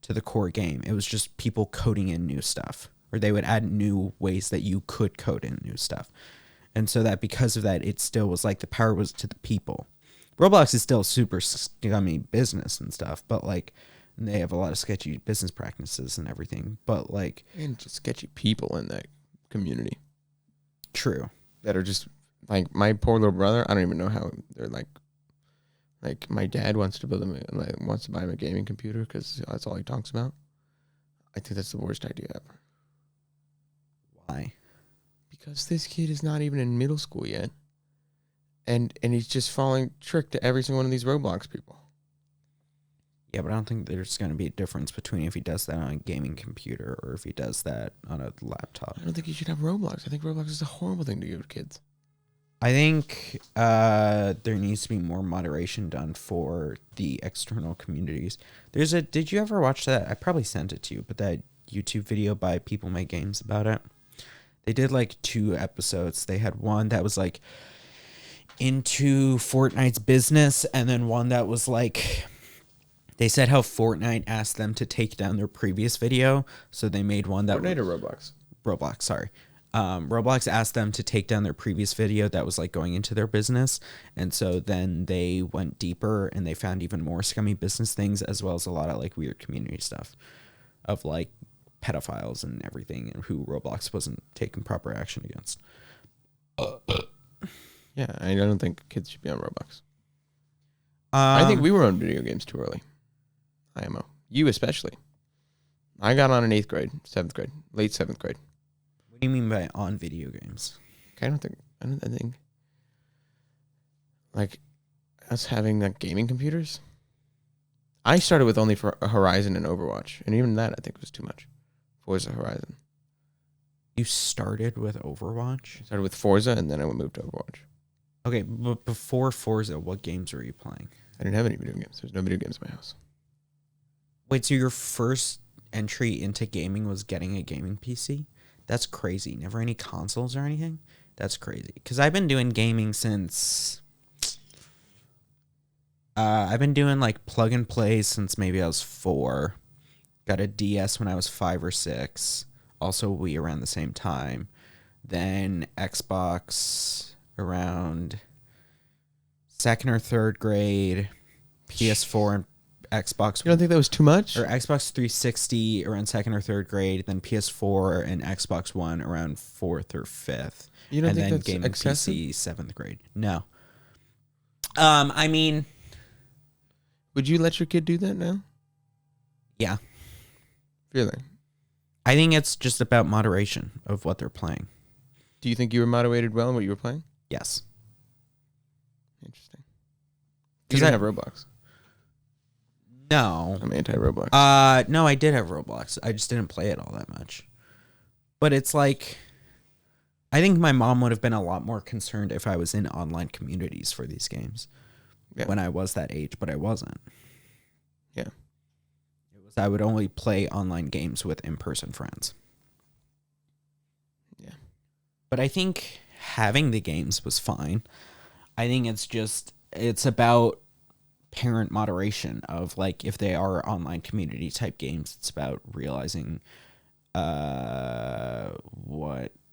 to the core game. It was just people coding in new stuff, or they would add new ways that you could code in new stuff. And so that because of that, it still was like the power was to the people. Roblox is still super scummy business and stuff, but like they have a lot of sketchy business practices and everything. But like, and just sketchy people in that community. True. That are just like my poor little brother. I don't even know how they're like my dad wants to wants to buy him a gaming computer because that's all he talks about. I think that's the worst idea ever. Why? Because this kid is not even in middle school yet. And he's just falling trick to every single one of these Roblox people. Yeah, but I don't think there's going to be a difference between if he does that on a gaming computer or if he does that on a laptop. I don't think you should have Roblox. I think Roblox is a horrible thing to give to kids. I think there needs to be more moderation done for the external communities. Did you ever watch that? I probably sent it to you, but that YouTube video by People Make Games about it. They did like 2 episodes. They had one that was like into Fortnite's business, and then one that was like, they said how Fortnite asked them to take down their previous video, so they made one that Fortnite or Roblox? Roblox, sorry. Roblox asked them to take down their previous video that was like going into their business, and so then they went deeper and they found even more scummy business things, as well as a lot of like weird community stuff of like pedophiles and everything, and who Roblox wasn't taking proper action against. Yeah, I don't think kids should be on Roblox. I think we were on video games too early. IMO. You especially. I got on in 8th grade, 7th grade, late 7th grade. What do you mean by on video games? I think like us having like gaming computers. I started with only for Horizon and Overwatch, and even that I think was too much. Forza Horizon. You started with Overwatch? I started with Forza, and then I moved to Overwatch. Okay, but before Forza, what games were you playing? I didn't have any video games. There's no video games in my house. Wait, so your first entry into gaming was getting a gaming PC? That's crazy. Never any consoles or anything? That's crazy. Because I've been doing gaming since... I've been doing like plug and play since maybe I was 4. Got a DS when I was 5 or 6. Also Wii around the same time. Then Xbox around 2nd or 3rd grade. PS4 and Xbox. You don't think that was too much? Or Xbox 360 around 2nd or 3rd grade. Then PS4 and Xbox One around 4th or 5th. You don't and think then that's gaming excessive? PC 7th grade. No. I mean... Would you let your kid do that now? Yeah. Really? I think it's just about moderation of what they're playing. Do you think you were moderated well in what you were playing? Yes. Interesting. You don't have Roblox. No. I'm anti-Roblox. No, I did have Roblox. I just didn't play it all that much. But it's like, I think my mom would have been a lot more concerned if I was in online communities for these games when I was that age, but I wasn't. Yeah. I would only play online games with in-person friends. Yeah. But I think having the games was fine. I think it's about parent moderation of like, if they are online community type games, it's about realizing what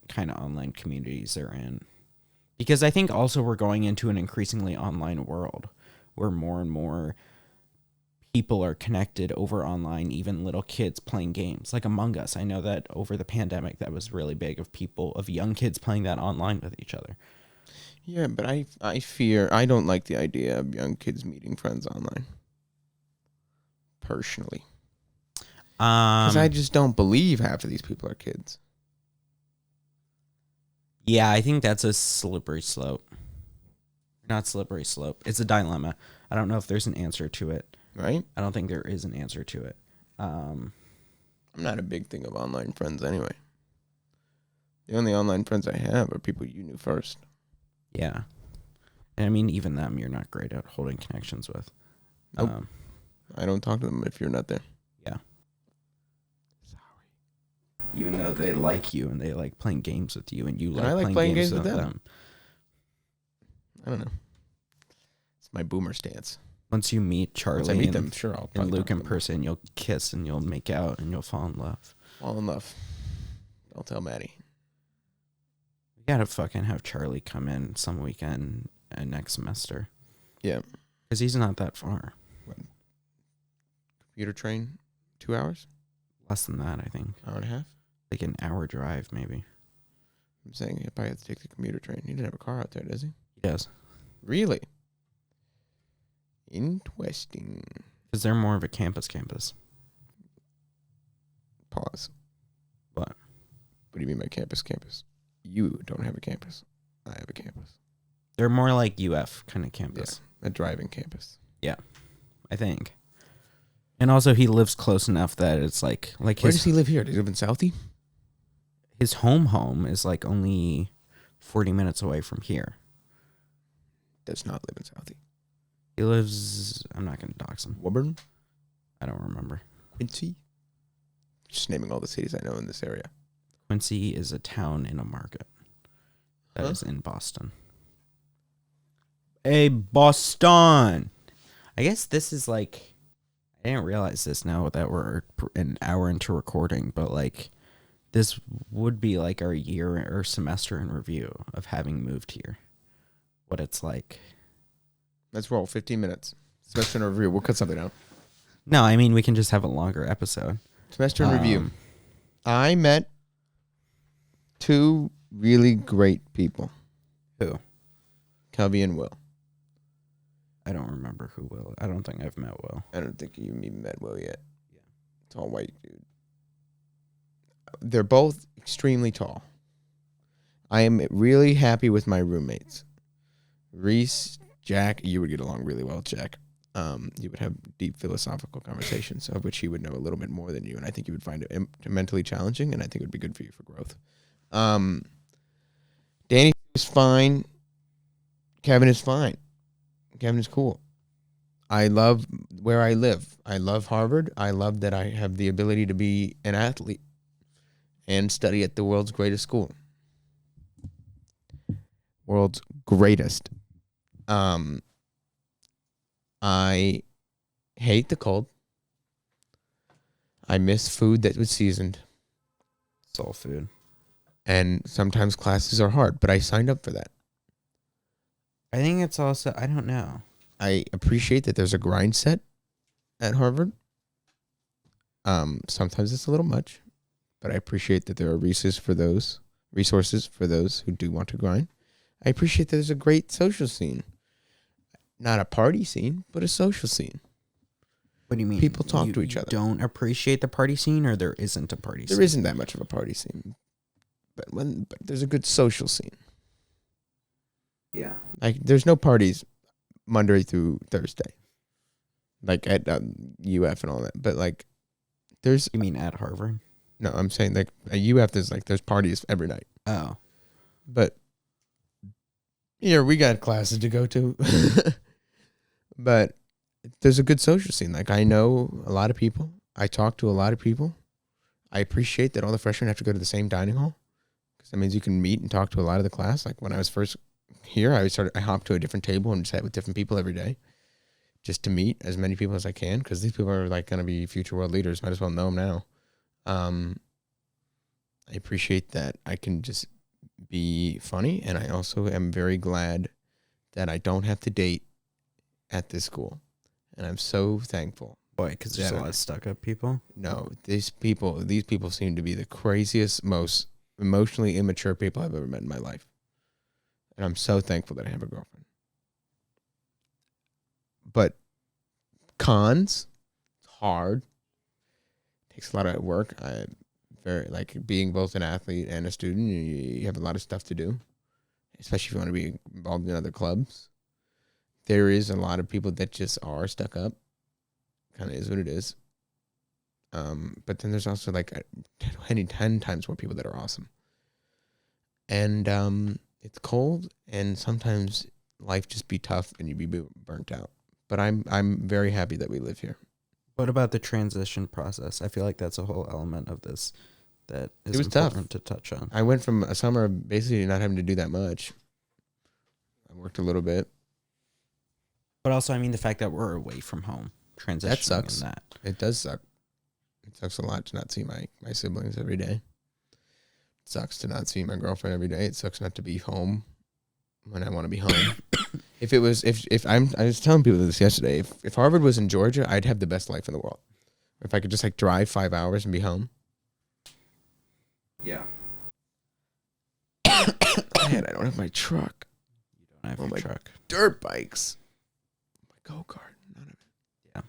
kind of online communities they're in. Because I think also we're going into an increasingly online world where more and more people are connected over online, even little kids playing games like Among Us. I know that over the pandemic that was really big of young kids playing that online with each other. Yeah, but I don't like the idea of young kids meeting friends online. Personally. Because I just don't believe half of these people are kids. Yeah, I think that's a slippery slope. Not slippery slope. It's a dilemma. I don't know if there's an answer to it. Right? I don't think there is an answer to it. I'm not a big thing of online friends anyway. The only online friends I have are people you knew first. Yeah. And I mean, even them, you're not great at holding connections with. Nope. I don't talk to them if you're not there. Yeah. Sorry. Even though they like you and they like playing games with you and you I like playing games with them. them. I don't know. It's my boomer stance. Once you meet Charlie Once I meet them, sure, I'll and probably Luke talk in to them. person, you'll kiss and you'll make out and you'll fall in love. Fall in love. I'll tell Maddie. We gotta fucking have Charlie come in some weekend next semester. Yeah. Because he's not that far. Commuter train, 2 hours? Less than that, I think. Hour and a half? Like an hour drive, maybe. I'm saying he probably has to take the commuter train. He didn't have a car out there, does he? He does. Really? Interesting. Because they're more of a campus. Pause. What? What do you mean by campus? You don't have a campus. I have a campus. They're more like UF kind of campus. Yeah, a driving campus. Yeah, I think. And also, he lives close enough that it's like Where does he live here? Does he live in Southie? His home is like only 40 minutes away from here. Does not live in Southie. He lives. I'm not gonna dox him. Woburn? I don't remember. Quincy? Just naming all the cities I know in this area. Quincy is a town in a market that Huh? is in Boston. Hey, Boston! I guess this is like, I didn't realize this now that we're an hour into recording, but like, this would be like our year or semester in review of having moved here. What it's like. Let's roll 15 minutes. Semester in review. We'll cut something out. No, I mean, we can just have a longer episode. Semester in review. I met 2 really great people. Who? Cubby and Will. I don't remember who Will. I don't think I've met Will. I don't think you even met Will yet. Yeah. Tall white dude. They're both extremely tall. I am really happy with my roommates. Reese, Jack, you would get along really well with Jack. You would have deep philosophical conversations, of which he would know a little bit more than you, and I think you would find it mentally challenging, and I think it would be good for you for growth. Danny is fine. Kevin is fine. Kevin is cool. I love where I live. I love Harvard. I love that I have the ability to be an athlete and study at the world's greatest school. World's greatest. I hate the cold. I miss food that was seasoned. Soul food. And sometimes classes are hard, but I signed up for that. I think it's also, I don't know. I appreciate that there's a grind set at Harvard. Sometimes it's a little much, but I appreciate that there are resources for those who do want to grind. I appreciate that there's a great social scene. Not a party scene, but a social scene. What do you mean? People talk to each other. Don't appreciate the party scene, or there isn't a party scene? There isn't that much of a party scene, but there's a good social scene. Yeah. Like, there's no parties Monday through Thursday, like at UF and all that. But like, there's. You mean at Harvard? No, I'm saying like at UF there's parties every night. Oh. But here we got classes to go to. But there's a good social scene. Like, I know a lot of people. I talk to a lot of people. I appreciate that all the freshmen have to go to the same dining hall, because that means you can meet and talk to a lot of the class. Like, when I was first here, I hopped to a different table and sat with different people every day, just to meet as many people as I can, because these people are like going to be future world leaders. Might as well know them now. I appreciate that I can just be funny, and I also am very glad that I don't have to date at this school, and I'm so thankful. Boy, because there's a lot of stuck-up people? No, these people seem to be the craziest, most emotionally immature people I've ever met in my life, and I'm so thankful that I have a girlfriend. But cons, it's hard, takes a lot of work. I very like being both an athlete and a student. You have a lot of stuff to do, especially if you want to be involved in other clubs. There is a lot of people that just are stuck up. Kind of is what it is. But then there's also like 10 times more people that are awesome. And it's cold, and sometimes life just be tough and you be burnt out. But I'm very happy that we live here. What about the transition process? I feel like that's a whole element of this that is was important to touch on. I went from a summer basically not having to do that much. I worked a little bit. But also, I mean, the fact that we're away from home, transitioning That sucks. in that. It does suck. It sucks a lot to not see my siblings every day. It sucks to not see my girlfriend every day. It sucks not to be home when I want to be home. I was telling people this yesterday. If Harvard was in Georgia, I'd have the best life in the world. If I could just like drive 5 hours and be home. Yeah. Man, I don't have my truck. You don't have your my truck. dirt bikes. My go-kart. None of it. Yeah.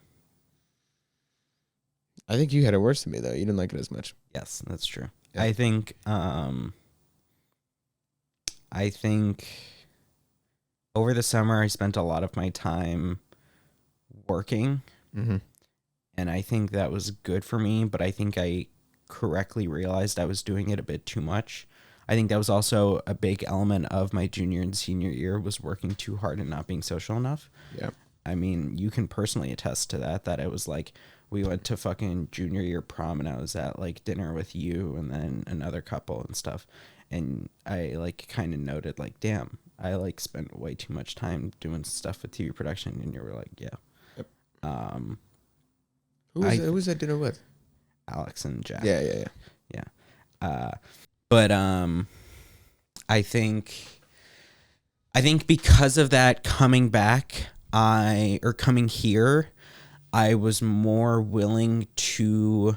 I think you had it worse than me, though. You didn't like it as much. Yes, that's true. Yeah. I think over the summer I spent a lot of my time working, Mm-hmm. and I think that was good for me, but I think I correctly realized I was doing it a bit too much. I think that was also a big element of my junior and senior year, was working too hard and not being social enough. Yeah. I mean, you can personally attest to that it was like, we went to fucking junior year prom and I was at like dinner with you and then another couple and stuff. And I like kind of noted like, damn, I like spent way too much time doing stuff with TV production. And you were like, yeah. Yep. Who was that dinner with? Alex and Jack. Yeah. But I think because of that, coming here, I was more willing to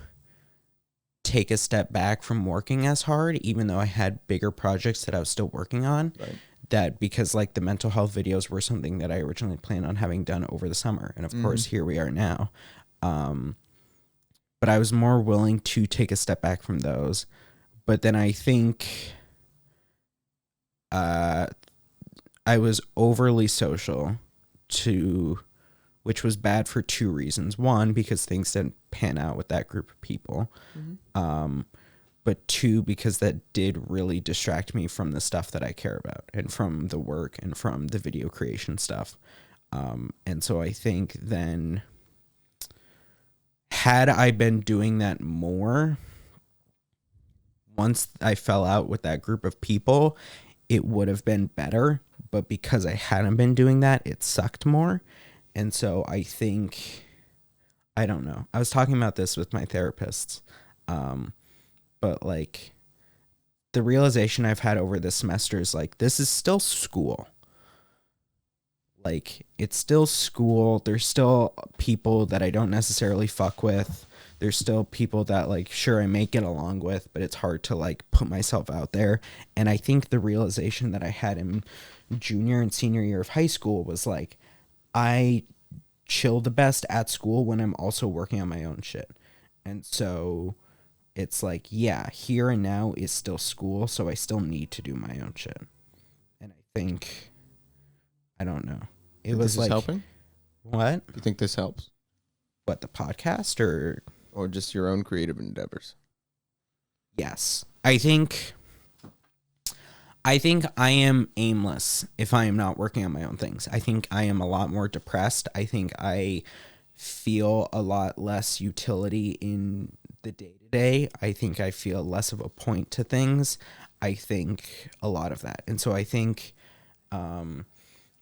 take a step back from working as hard, even though I had bigger projects that I was still working on. Right. That because like the mental health videos were something that I originally planned on having done over the summer. And of course, here we are now. But I was more willing to take a step back from those. But then I think I was overly social, which was bad for two reasons. One, because things didn't pan out with that group of people. Mm-hmm. But two, because that did really distract me from the stuff that I care about and from the work and from the video creation stuff. And so I think then, had I been doing that more, once I fell out with that group of people, it would have been better. But because I hadn't been doing that, it sucked more. And so I think, I don't know. I was talking about this with my therapists. But like the realization I've had over this semester is like, this is still school. Like, it's still school. There's still people that I don't necessarily fuck with. There's still people that, like, sure, I may get along with, but it's hard to, like, put myself out there. And I think the realization that I had in junior and senior year of high school was, like, I chill the best at school when I'm also working on my own shit. And so it's like, yeah, here and now is still school, so I still need to do my own shit. And I think, I don't know. It was like, helping? What? You think this helps? What, the podcast or just your own creative endeavors? Yes. I think I am aimless if I am not working on my own things. I think I am a lot more depressed. I think I feel a lot less utility in the day-to-day. I think I feel less of a point to things. I think a lot of that. And so I think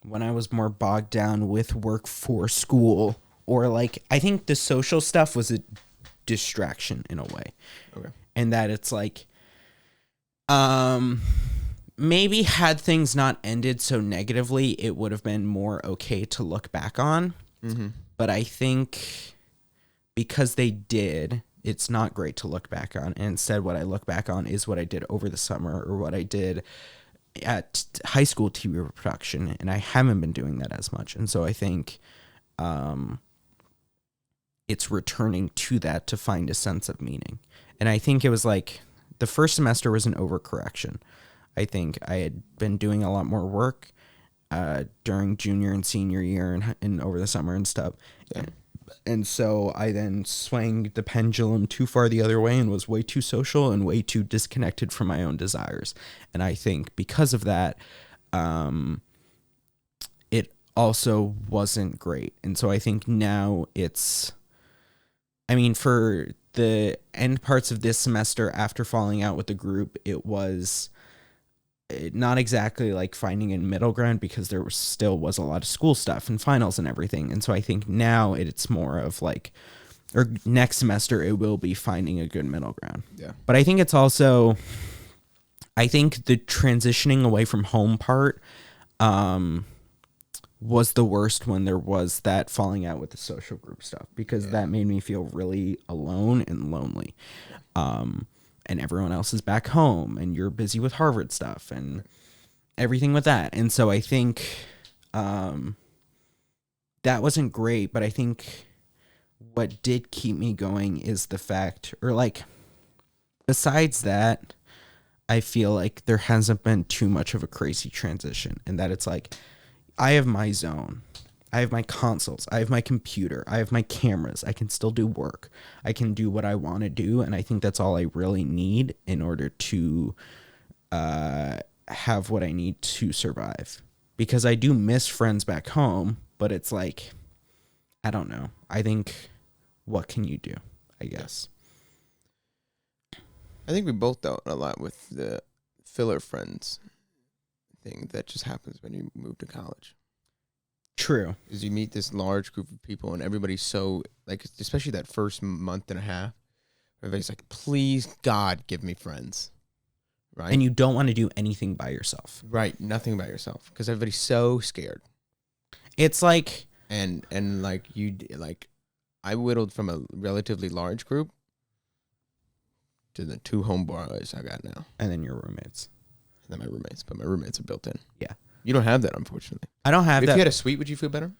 when I was more bogged down with work for school, or like, I think the social stuff was a distraction in a way. Okay. And that it's like, maybe had things not ended so negatively, it would have been more okay to look back on. Mm-hmm. But I think because they did, it's not great to look back on. And instead, what I look back on is what I did over the summer, or what I did at high school TV production. And I haven't been doing that as much. And so I think it's returning to that to find a sense of meaning. And I think it was like the first semester was an overcorrection. I think I had been doing a lot more work during junior and senior year and over the summer and stuff. Yeah. And so I then swung the pendulum too far the other way and was way too social and way too disconnected from my own desires. And I think because of that, it also wasn't great. And so I think now for the end parts of this semester after falling out with the group, it was not exactly like finding a middle ground because there still was a lot of school stuff and finals and everything. And so I think now it's more of like, or next semester it will be finding a good middle ground. Yeah. But I think it's also, I think the transitioning away from home part was the worst when there was that falling out with the social group stuff, because that made me feel really alone and lonely. And everyone else is back home and you're busy with Harvard stuff and everything with that. And so I think that wasn't great, but I think what did keep me going is the fact, or like, besides that, I feel like there hasn't been too much of a crazy transition, and that it's like, I have my zone. I have my consoles. I have my computer. I have my cameras. I can still do work. I can do what I want to do. And I think that's all I really need in order to have what I need to survive. Because I do miss friends back home, but it's like, I don't know. I think, what can you do, I guess? I think we both dealt a lot with the filler friends thing that just happens when you move to college. True. Is you meet this large group of people and everybody's so, like, especially that first month and a half, everybody's like, please, God, give me friends. Right? And you don't want to do anything by yourself. Right. Nothing by yourself. Because everybody's so scared. It's like... And like, I whittled from a relatively large group to the 2 homeboys I got now. And then your roommates. And then my roommates. But my roommates are built in. Yeah. You don't have that, unfortunately. I don't have that. If you had a suite, would you feel better?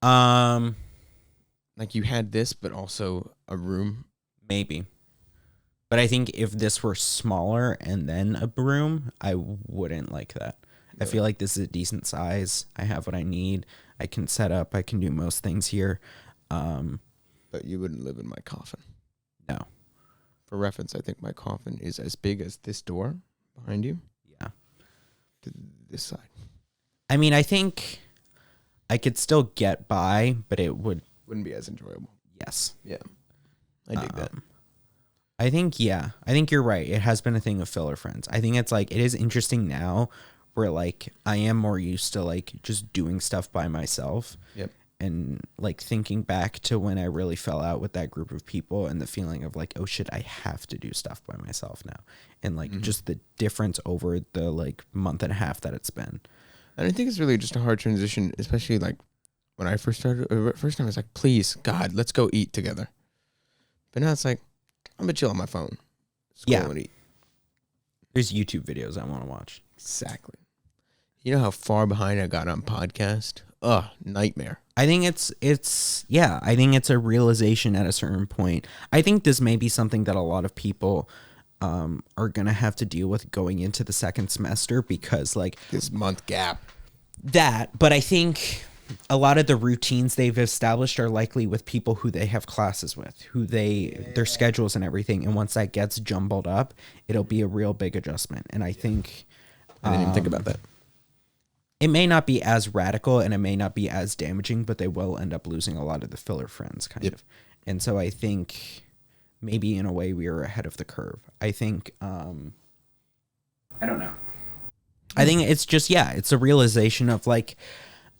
Like you had this, but also a room? Maybe. But I think if this were smaller and then a room, I wouldn't like that. I feel like this is a decent size. I have what I need. I can set up. I can do most things here. But you wouldn't live in my coffin. No. For reference, I think my coffin is as big as this door behind you. Yeah. To this side. I mean, I think I could still get by, but it wouldn't be as enjoyable. Yes. Yeah. I dig that. I think you're right. It has been a thing of filler friends. I think it's like, it is interesting now where like I am more used to like just doing stuff by myself. Yep. And like thinking back to when I really fell out with that group of people and the feeling of like, oh shit, I have to do stuff by myself now. And like just the difference over the like month and a half that it's been. And I think it's really just a hard transition, especially like when I first started. First time I was like, please, God, let's go eat together. But now it's like, I'm going to chill on my phone. Scroll and eat. There's YouTube videos I want to watch. Exactly. You know how far behind I got on podcast? Ugh, nightmare. I think I think it's a realization at a certain point. I think this may be something that a lot of people are going to have to deal with going into the second semester, because like this month gap. But I think a lot of the routines they've established are likely with people who they have classes with, their schedules and everything. And once that gets jumbled up, it'll be a real big adjustment. And I think I didn't even think about that. It may not be as radical and it may not be as damaging, but they will end up losing a lot of the filler friends kind of. And so I think maybe in a way we are ahead of the curve. I think, I don't know. I think it's just, it's a realization of like,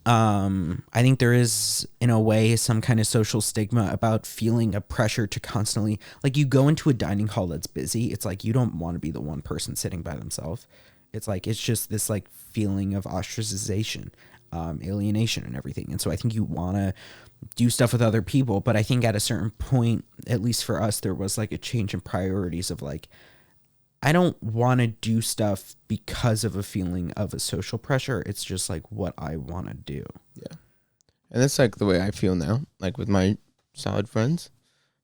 I think there is in a way some kind of social stigma about feeling a pressure to constantly, like you go into a dining hall that's busy. It's like, you don't want to be the one person sitting by themselves. It's like, it's just this like feeling of ostracization, alienation and everything. And so I think you want to do stuff with other people. But I think at a certain point, at least for us, there was like a change in priorities of like, I don't want to do stuff because of a feeling of a social pressure. It's just like what I want to do. Yeah. And that's like the way I feel now, like with my solid friends.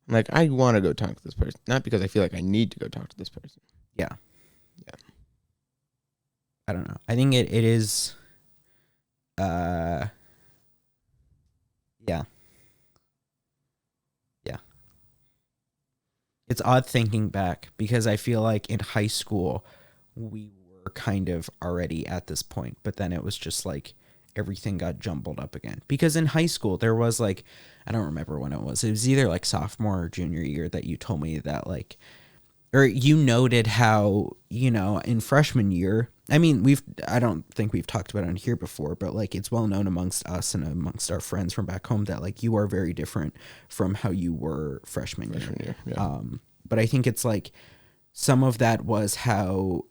I'm like, I want to go talk to this person, not because I feel like I need to go talk to this person. Yeah. Yeah. I don't know. I think it is, yeah. it's odd thinking back because I feel like in high school we were kind of already at this point, but then it was just like everything got jumbled up again. Because in high school there was like, I don't remember when it was either like sophomore or junior year that you told me that like, or you noted how, you know, in freshman year, I mean, I don't think we've talked about it on here before, but like it's well known amongst us and amongst our friends from back home that like you are very different from how you were freshman year. Yeah. But I think it's like some of that was how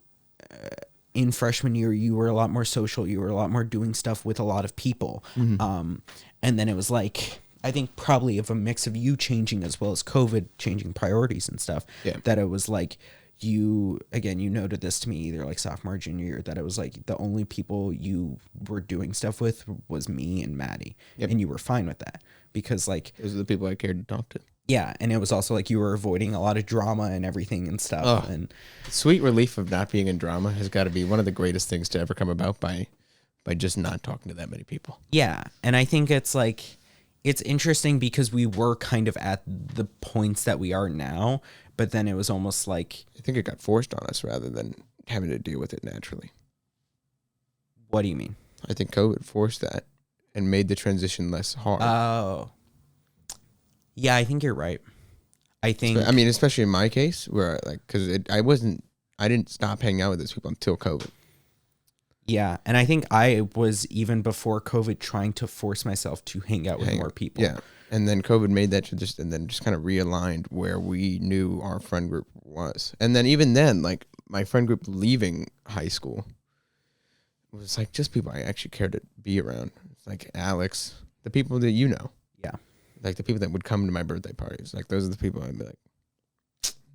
in freshman year you were a lot more social, you were a lot more doing stuff with a lot of people. And then it was like, I think probably of a mix of you changing as well as COVID changing priorities and stuff, that it was like you noted this to me either like sophomore or junior year, that it was like the only people you were doing stuff with was me and Maddie. And you were fine with that because like those are the people I cared to talk to. Yeah, and it was also like you were avoiding a lot of drama and everything and stuff. And sweet relief of not being in drama has got to be one of the greatest things to ever come about by just not talking to that many people. Yeah, and I think it's like it's interesting because we were kind of at the points that we are now, but then it was almost like I think it got forced on us rather than having to deal with it naturally. What do you mean? I think COVID forced that and made the transition less hard. Oh. Yeah, I think you're right. I mean, especially in my case, where because I didn't stop hanging out with those people until COVID. Yeah, and I think I was even before COVID trying to force myself to hang out with more people. Yeah, and then COVID made that and then just kind of realigned where we knew our friend group was, and then even then, like my friend group leaving high school was like just people I actually cared to be around. It's like Alex, the people that you know. Like the people that would come to my birthday parties. Like those are the people I'd be like,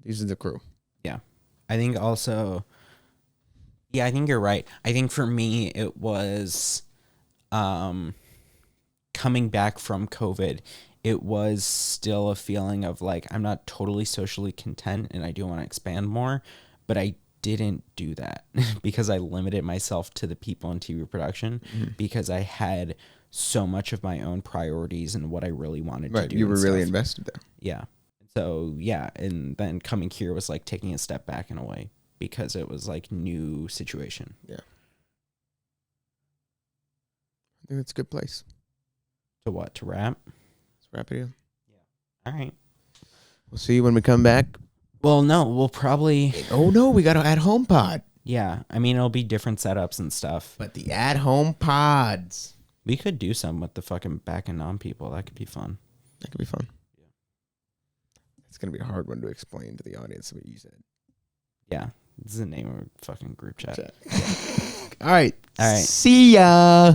these are the crew. Yeah. I think also, yeah, I think you're right. I think for me, it was coming back from COVID, it was still a feeling of like, I'm not totally socially content and I do want to expand more, but I didn't do that because I limited myself to the people in TV production because I had so much of my own priorities and what I really wanted to do. You were really invested there. Yeah. So, yeah. And then coming here was like taking a step back in a way because it was like new situation. Yeah. I think that's a good place. To what? To wrap? Let's wrap it here. Yeah. All right. We'll see you when we come back. Well, no, we'll probably... Oh, no, we got to at-home pod. Yeah. I mean, it'll be different setups and stuff. But the at-home pods... We could do some with the fucking back and on people. That could be fun. That could be fun. Yeah. It's going to be a hard one to explain to the audience what you said. Yeah. This is the name of a fucking group chat. All right. All right. See ya.